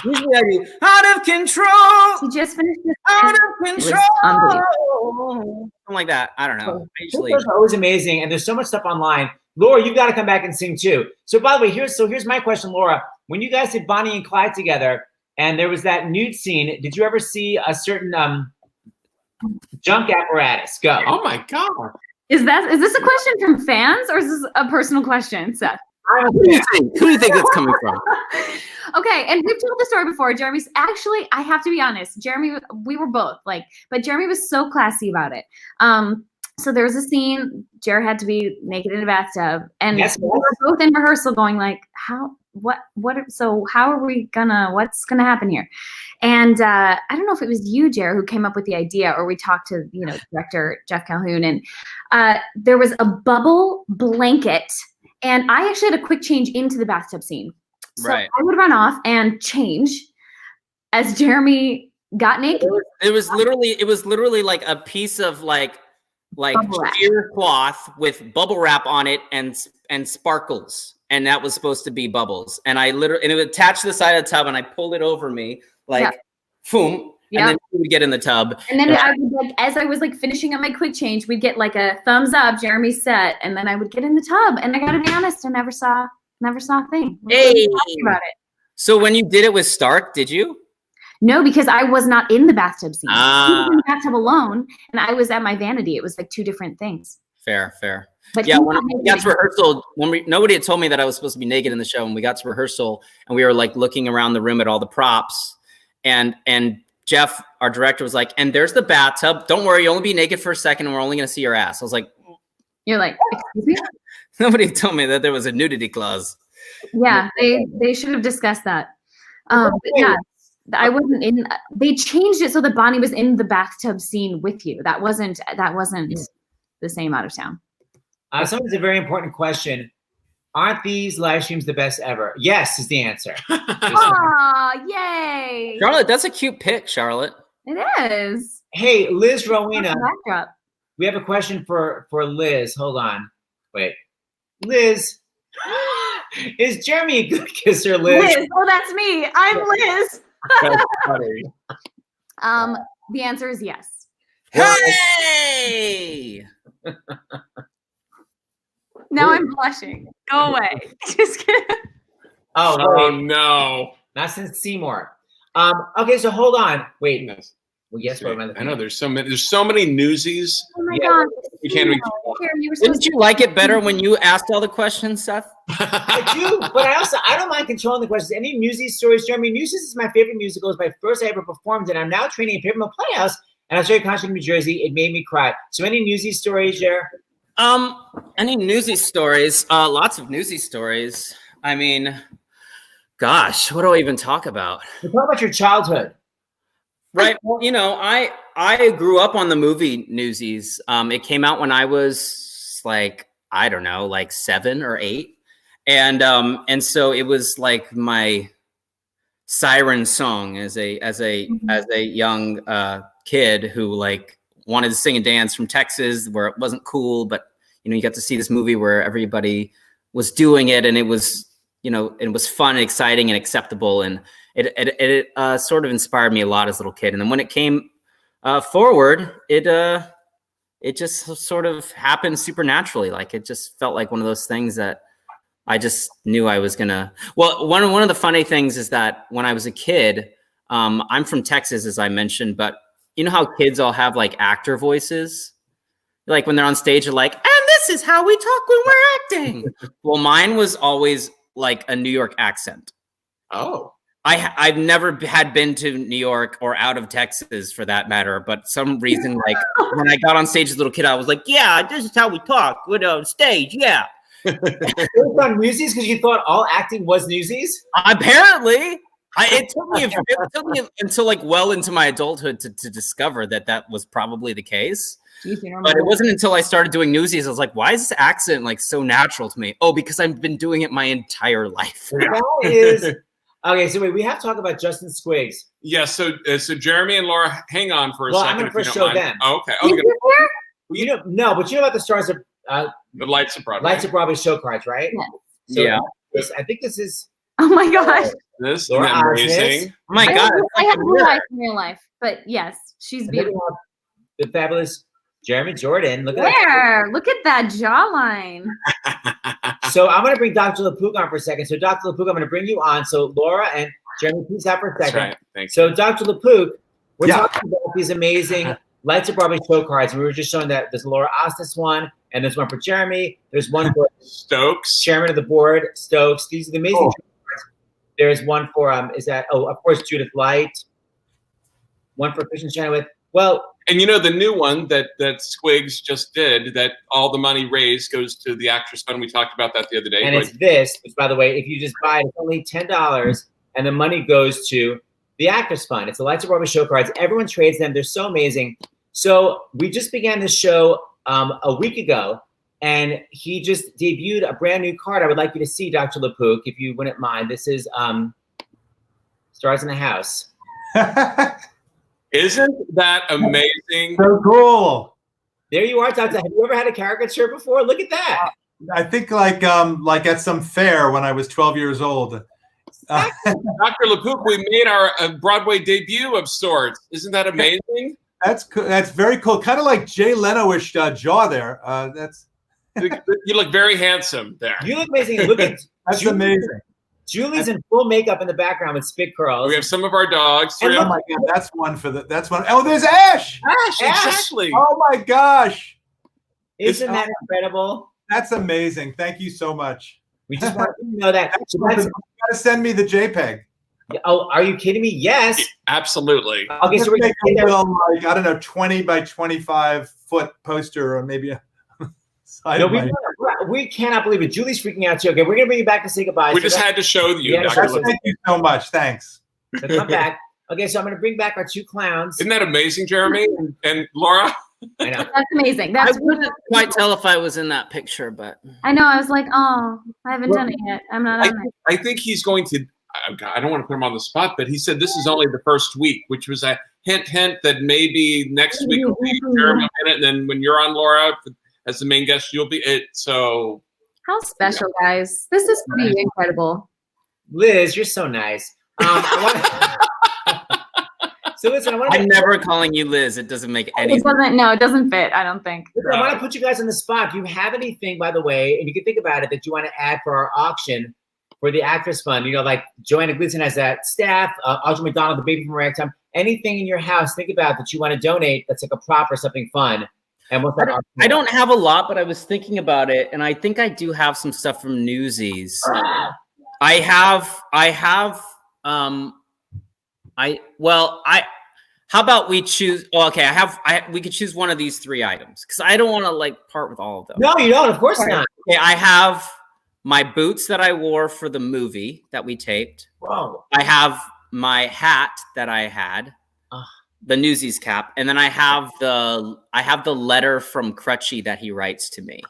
Usually I do out of control. He just finished this. Out of It was control. unbelievable. Something like that. I don't know. I usually Those are always amazing, and there's so much stuff online. Laura, you've got to come back and sing too. So by the way, here's my question, Laura. When you guys did Bonnie and Clyde together, and there was that nude scene, did you ever see a certain junk apparatus? Go. Oh my God. Is this a question from fans or is this a personal question, Seth? Who do you think that's coming from? Okay, and we've told the story before. Jeremy's actually, I have to be honest, Jeremy, we were both like, but Jeremy was so classy about it. So there was a scene, Jared had to be naked in a bathtub, and Yes. we were both in rehearsal going like, what's gonna happen here? And I don't know if it was you, Jared, who came up with the idea, or we talked to, director Jeff Calhoun, and there was a bubble blanket, and I actually had a quick change into the bathtub scene. So Right. I would run off and change as Jeremy got naked. It was literally like a piece of like Bubble wrap. sheer cloth with bubble wrap on it and sparkles, and that was supposed to be bubbles. And it would attach to the side of the tub, and I pulled it over me like, boom, and then we would get in the tub. And then I would as I was finishing up my quick change, we'd get like a thumbs up, Jeremy's set, and then I would get in the tub. And I gotta be honest, I never saw a thing. Hey. About it. So when you did it with Stark, did you? No, because I was not in the bathtub scene. He was Ah. in the bathtub alone, and I was at my vanity. It was like two different things. Fair. But Yeah, he when got we naked. got to rehearsal, nobody had told me that I was supposed to be naked in the show, and we got to rehearsal, and we were like looking around the room at all the props, and Jeff, our director, was like, "And there's the bathtub. Don't worry, you'll only be naked for a second, and we're only going to see your ass." I was like, You're like, excuse me? nobody told me that there was a nudity clause. Yeah, they should have discussed that. But yeah, I wasn't in. They changed it so that Bonnie was in the bathtub scene with you. That wasn't the the same out of town. Someone has a very important question. Aren't these live streams the best ever? Yes, is the answer. Aw, yay! Charlotte, that's a cute pic, Charlotte. It is. Hey, Liz Rowena. Backdrop. We have a question for Liz. Hold on. Wait. Liz, is Jeremy a good kisser, Liz? Liz. Oh, that's me. I'm Liz. That's funny. The answer is yes. Hey! Now I'm blushing. Go away. Just kidding. Oh, no. Not since Seymour. Okay, so hold on. Wait. Well, yes, what am I looking I know at? there's so many newsies. Oh my Yeah. God. We can't even. Didn't you like it better when you asked all the questions, Seth? I do, but I don't mind controlling the questions. Any Newsies stories, Jeremy? Newsies is my favorite musical. It's my first I ever performed, and I'm now training at Papermill Playhouse, and I was very conscious in New Jersey. It made me cry. So any Newsies stories, Jer? Any Newsies stories? Lots of Newsies stories. I mean, gosh, what do I even talk about? Talk about your childhood. Right. Well, you know, I grew up on the movie Newsies. It came out when I was like, I don't know, like 7 or 8. And so it was like my siren song as a young kid who like wanted to sing and dance from Texas, where it wasn't cool, but you know, you got to see this movie where everybody was doing it, and it was, you know, it was fun and exciting and acceptable, and it sort of inspired me a lot as a little kid. And then when it came forward, it just sort of happened supernaturally. Like it just felt like one of those things that I just knew I was gonna. Well, one of the funny things is that when I was a kid, I'm from Texas, as I mentioned, but you know how kids all have like actor voices? Like when they're on stage, they're like, and this is how we talk when we're acting. Well, mine was always like a New York accent. Oh. I've never been to New York or out of Texas for that matter, but some reason, like when I got on stage as a little kid, I was like, yeah, this is how we talk with on stage, yeah. You was on Newsies because you thought all acting was Newsies? Apparently. It took me until like well into my adulthood to discover that was probably the case. But it wasn't until I started doing Newsies, I was like, why is this accent like so natural to me? Oh, because I've been doing it my entire life. That is... Okay, so wait, we have to talk about Justin Squiggs. Yeah, so Jeremy and Laura, hang on for a Well, second. I'm going to first if you show don't mind. them. Oh, okay. You know, no, but you know about the stars of the Lights of Broadway. Lights of Broadway show cards, right? Yeah. So Yeah. I think this is. Oh my gosh. This is Laura amazing. Osnes. Oh my God. I have blue eyes in real life, but yes, she's And then we beautiful. have the fabulous Jeremy Jordan. Look at Where? Look at that jawline. that. So I'm going to bring Dr. LaPook on for a second. So Dr. LaPook, I'm going to bring you on. So Laura and Jeremy, please have for a That's second. right. Thank you. So Dr. LaPook, we're Yeah. talking about these amazing Lights of Broadway show cards. We were just showing that there's a Laura Osnes one, and there's one for Jeremy. There's one for Stokes. Chairman of the Board, Stokes. These are the amazing cards. There's one for of course, Judith Light. One for Kristin Chenoweth. Well, And you know the new one that Squiggs just did, that all the money raised goes to the Actors Fund. We talked about that the other day. and it's this, which by the way, if you just buy it, it's only $10, and the money goes to the Actors Fund. It's the Lights of Broadway show cards. Everyone trades them. They're so amazing. So we just began this show a week ago, and he just debuted a brand new card. I would like you to see, Dr. LaPook, if you wouldn't mind. This is Stars in the House. Isn't that amazing? So cool. There you are, Doctor. Have you ever had a caricature before? Look at that. I think like at some fair when I was 12 years old. Dr. LaPook, we made our Broadway debut of sorts. Isn't that amazing? That's cool. That's very cool. Kind of like Jay Leno-ish jaw there. That's You look very handsome there. You look amazing. Look at that's Julie. amazing. Julie's in full makeup in the background with spit curls. We have some of our dogs. And Oh my God, that's one for the. That's one. Oh, there's Ash. Ash, exactly. Oh my gosh, Isn't that incredible? that's amazing. Thank you so much. We just want you to know that. So You that's- gotta send me the JPEG. oh, are you kidding me? Yes. Absolutely. Okay, so Just we're make gonna a little, like, I don't know, 20 by 25 foot poster, or maybe a side no, of my- we cannot believe it. Julie's freaking out too. Okay, we're gonna bring you back to say goodbye. We So just that- had to show you, Yeah, Dr. that's- LaPook. Thank you so much. Thanks. so come back. Okay, so I'm gonna bring back our two clowns. Isn't that amazing, Jeremy and Laura? I know. That's amazing. I That's wouldn't quite tell if I was in that picture, but I know. I was like, oh, I haven't done it yet. I'm not on it. I think he's going to. I don't want to put him on the spot, but he said this is only the first week, which was a hint that maybe next week will be Jeremy in it, and then when you're on, Laura, as the main guest, you'll be it. So How special, guys. This is pretty incredible. Liz, you're so nice. So listen, I'm never calling you Liz. It doesn't make any sense. It doesn't fit, I don't think. I want to put you guys on the spot. Do you have anything, by the way, and you can think about it, that you want to add for our auction for the Actress Fund? You know, like Joanna Gleason has that staff, Audrey McDonald, the baby from Ragtime. Anything in your house, think about that you want to donate that's like a prop or something fun. And what's that? I don't have a lot, but I was thinking about it, and I think I do have some stuff from Newsies. How about we choose? Well, okay, we could choose one of these 3 items because I don't want to like part with all of them. No, you don't. Of course not. Okay, I have my boots that I wore for the movie that we taped. Whoa. I have my hat that I had, the Newsies cap, and then I have the letter from Crutchy that he writes to me.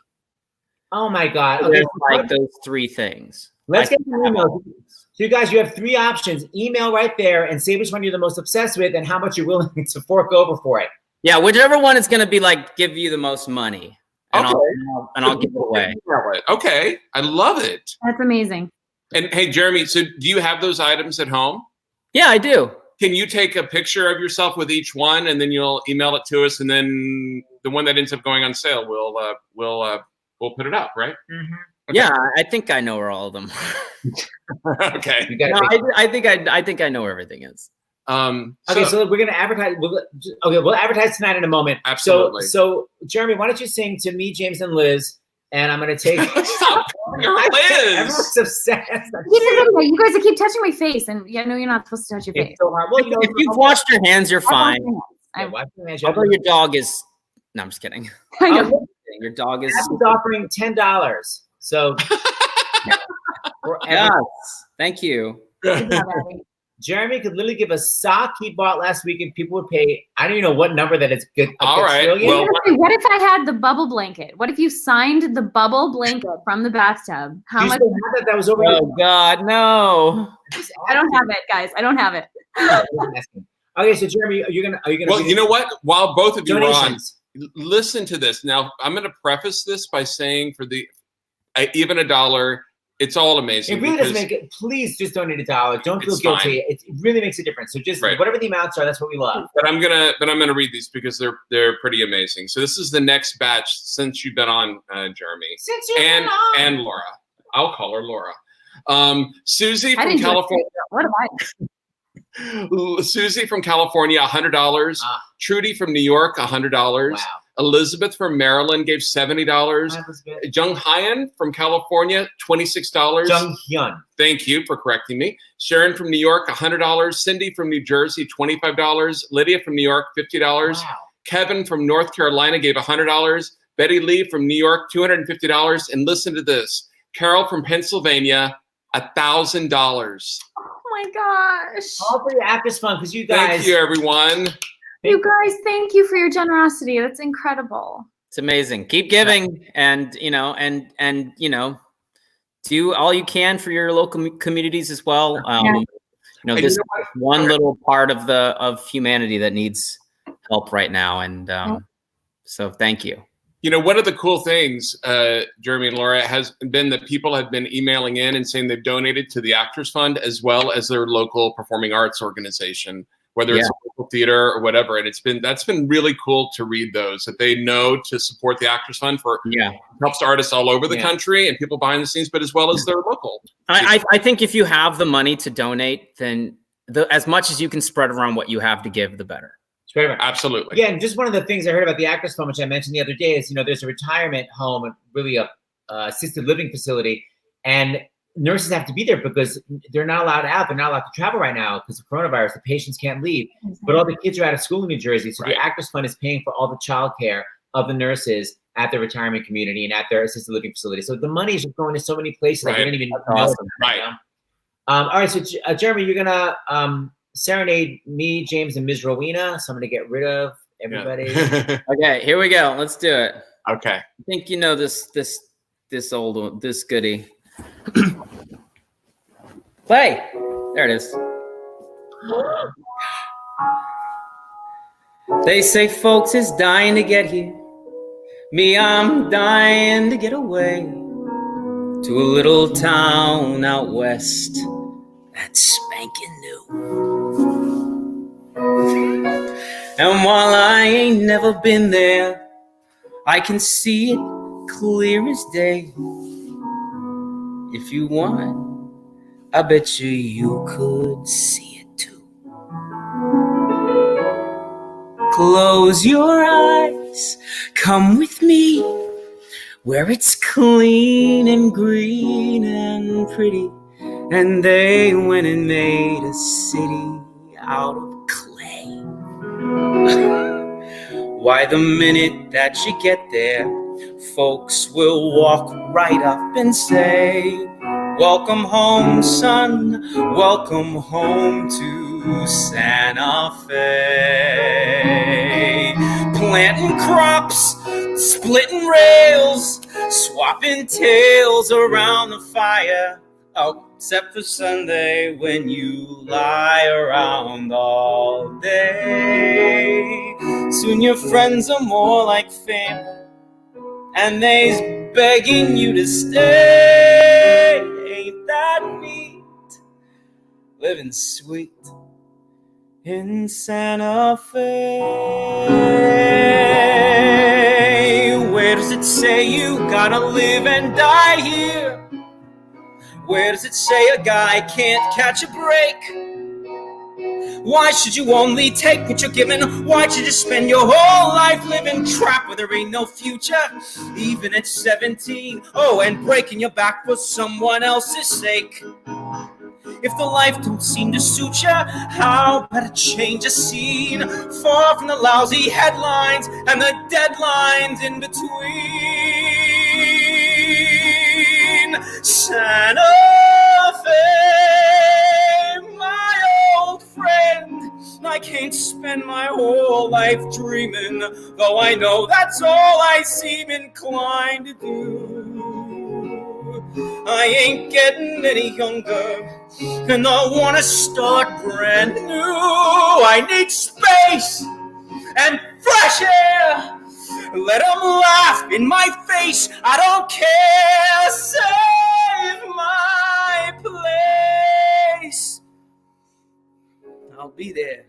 Oh my God! So there's like those 3 things. Let's get some emails. So you guys, you have 3 options. Email right there and say which one you're the most obsessed with and how much you're willing to fork over for it. Yeah, whichever one is going to be like give you the most money, and I'll give it away. Okay, I love it. That's amazing. And hey, Jeremy, so do you have those items at home? Yeah, I do. Can you take a picture of yourself with each one, and then you'll email it to us, and then the one that ends up going on sale, we'll put it up, right? Mm-hmm. Okay. Yeah, I think I know where all of them are. Okay. No, I think I know where everything is. So we're gonna advertise. We'll advertise tonight in a moment. Absolutely. So Jeremy, why don't you sing to me, James, and Liz, and I'm gonna take. Stop calling her Liz. Everyone's obsessed. You guys keep touching my face, and I know you're not supposed to touch your face. So hard. Well, if you've washed your hands, you're fine. Although your dog is. No, I'm just kidding. I know. Your dog is offering $10. So yes, thank you. Jeremy could literally give a sock he bought last week, and people would pay. I don't even know what number that is good. All right. Well, what if I had the bubble blanket? What if you signed the bubble blanket from the bathtub? How much? That was over. Oh God, no! I don't have it, guys. I don't have it. Okay, so Jeremy, are you gonna? Well, you know what? While both of you are on, listen to this. Now, I'm going to preface this by saying even $1, it's all amazing. It really doesn't make it. Please just donate $1. Don't feel guilty. It really makes a difference. So just whatever the amounts are, that's what we love. But I'm gonna read these because they're pretty amazing. So this is the next batch since you've been on, Jeremy. Since you've been on. And Laura. I'll call her Laura. Susie from California. What am I? Susie from California, $100. Trudy from New York, $100. Wow. Elizabeth from Maryland gave $70. Jung Hyun from California, $26. Jung Hyun. Thank you for correcting me. Sharon from New York, $100. Cindy from New Jersey, $25. Lydia from New York, $50. Wow. Kevin from North Carolina gave $100. Betty Lee from New York, $250. And listen to this. Carol from Pennsylvania, $1,000. Oh my gosh. All for the Actors Fund, because you guys. Thank you, everyone. You guys, thank you for your generosity. That's incredible. It's amazing. Keep giving, and do all you can for your local communities as well. This is one little part of humanity that needs help right now, and so thank you. One of the cool things, Jeremy and Laura, has been that people have been emailing in and saying they've donated to the Actors Fund as well as their local performing arts organization, whether it's a local theater or whatever. And that's been really cool to read those, that they know to support the Actors Fund helps artists all over the country and people behind the scenes, but as well as their local. I think if you have the money to donate, then as much as you can spread around what you have to give, the better. Absolutely. Yeah, and just one of the things I heard about the Actors Fund, which I mentioned the other day, is there's a retirement home, really a assisted living facility, and nurses have to be there because they're not allowed out. They're not allowed to travel right now because of coronavirus. The patients can't leave, but all the kids are out of school in New Jersey, so the Actors Fund is paying for all the childcare of the nurses at their retirement community and at their assisted living facility. So the money is just going to so many places that we didn't even know. Awesome. All right, so Jeremy, you're gonna serenade me, James, and Ms. Rowena. So I'm going to get rid of everybody. Yeah. Okay, here we go. Let's do it. Okay. I think you know this old one, this goodie. Play. There it is. They say folks is dying to get here. Me, I'm dying to get away to a little town out west that's spanking new. And while I ain't never been there, I can see it clear as day. If you want, I bet you could see it too. Close your eyes, come with me, where it's clean and green and pretty. And they went and made a city out of clay. Why, the minute that you get there, folks will walk right up and say, welcome home, son, welcome home to Santa Fe. Planting crops, splitting rails, swapping tales around the fire. Oh, except for Sunday when you lie around all day. Soon your friends are more like family, and they's begging you to stay. Ain't that neat? Living sweet in Santa Fe. Where does it say you gotta live and die here? Where does it say a guy can't catch a break? Why should you only take what you're given? Why should you spend your whole life living trapped where there ain't no future? Even at 17, oh, and breaking your back for someone else's sake. If the life don't seem to suit you, how about a change of scene? Far from the lousy headlines and the deadlines in between. Santa Fe, my old friend, I can't spend my whole life dreaming, though I know that's all I seem inclined to do. I ain't getting any younger, and I want to start brand new. I need space and fresh air. Let them laugh in my face. I don't care. Save my place. I'll be there.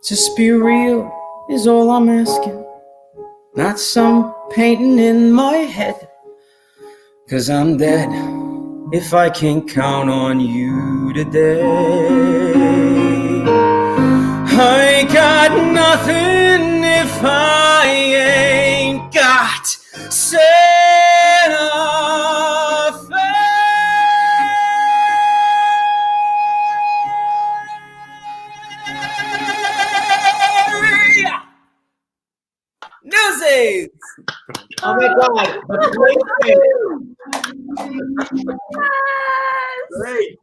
Just be real is all I'm asking. Not some painting in my head. 'Cause I'm dead if I can't count on you today. I got nothing if I ain't got Santa Fe. Newsies! Oh my God! Great.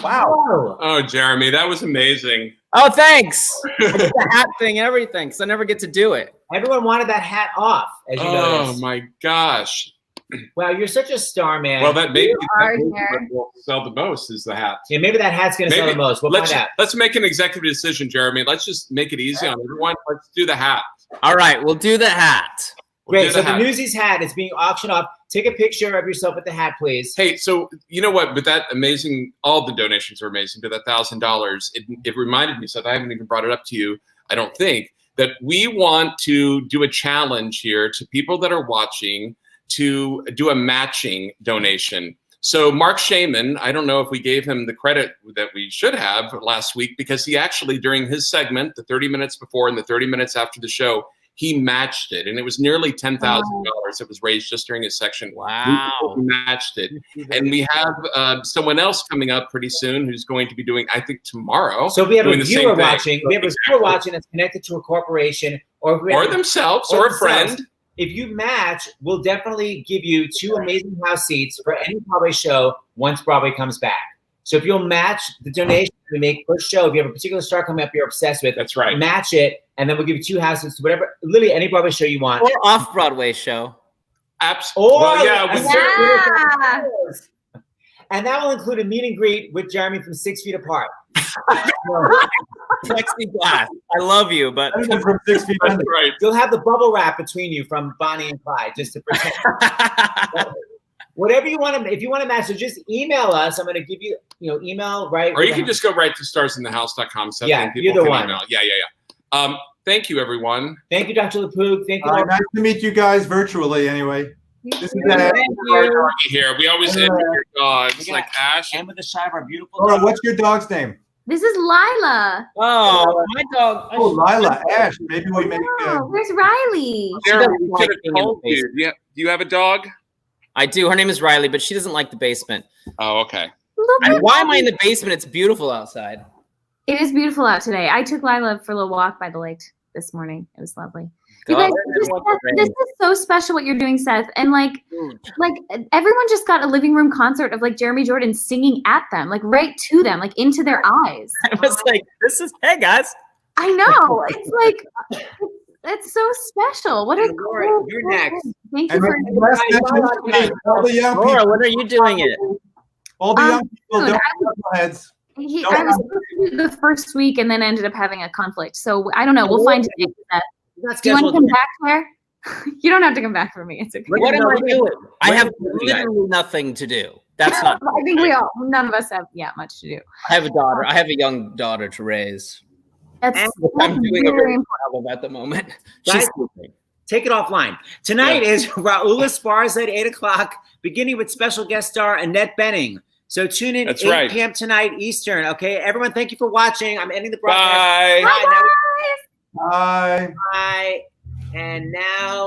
Wow. Oh, Jeremy, that was amazing. Oh, thanks. The hat thing, everything, because I never get to do it. Everyone wanted that hat off, as you noticed. Oh my gosh. Wow, you're such a star, man. Well, that maybe here. will sell the most is the hat. Yeah, maybe that hat's going to sell the most. We'll find out. Let's make an executive decision, Jeremy. Let's just make it easy on everyone. Let's do the hat. All right, we'll do the hat. Great. So the Newsies hat is being auctioned off. Take a picture of yourself with the hat, please. Hey, so you know what? With that amazing, all the donations are amazing. To that $1,000, it reminded me, Seth, I haven't even brought it up to you, I don't think, that we want to do a challenge here to people that are watching to do a matching donation. So Mark Shaman, I don't know if we gave him the credit that we should have last week, because he actually, during his segment, the 30 minutes before and the 30 minutes after the show, he matched it, and it was nearly $10,000 that was raised just during his section. Wow. He matched it. And we have someone else coming up pretty soon who's going to be doing, I think, tomorrow. So we have a the viewer same thing. watching. We have a viewer watching that's connected to a corporation or themselves or a friend. If you match, we'll definitely give you 2 amazing house seats for any Broadway show once Broadway comes back. So if you'll match the donation we make per show, if you have a particular star coming up you're obsessed with, that's right. Match it, and then we'll give you 2 houses to whatever, literally any Broadway show you want. Or off-Broadway show. Absolutely. Well, yeah. And that will include a meet and greet with Jeremy from 6 Feet Apart. Plexiglass. I love you, but from 6 feet under. Right. You'll have the bubble wrap between you from Bonnie and Clyde, just to pretend. Whatever you want to, if you want to match, so just email us. I'm going to give you, email right. Or you can just go right to starsinthehouse.com. Yeah, you're the one. Email. Yeah. Thank you, everyone. Thank you, Dr. LePoog. Thank you. Nice to meet you guys virtually. Anyway, this is Thank you. Here, we always end with your dogs, like Ash. And with the shot of our beautiful. All right, what's your dog's name? This is Lila. Oh, my dog. Oh, Lila, Ash. Maybe we make. Where's Riley? Do you have a dog? I do. Her name is Riley, but she doesn't like the basement. Oh, okay. Why am I in the basement? It's beautiful outside. It is beautiful out today. I took Lila for a little walk by the lake this morning. It was lovely. You guys, this is so special what you're doing, Seth. And like everyone just got a living room concert of like Jeremy Jordan singing at them, like right to them, like into their eyes. I was like, hey guys. I know. It's like, it's so special. What a cool. You're next. Thank you for all the young people. Laura, when are you doing it? All the young people don't have heads. I was supposed to do the first week and then ended up having a conflict. So I don't know. We'll find it. Do you want to come back, Claire? You don't have to come back for me. It's okay. What am I doing? I have literally nothing to do. That's not. I think none of us have much to do. I have a daughter. I have a young daughter to raise. That's I'm doing a very important at the moment. Guys, take it offline. Tonight is Raul Esparza at 8 o'clock, beginning with special guest star Annette Bening. So tune in 8 p.m. tonight Eastern. Okay, everyone, thank you for watching. I'm ending the broadcast. Bye. Bye. And now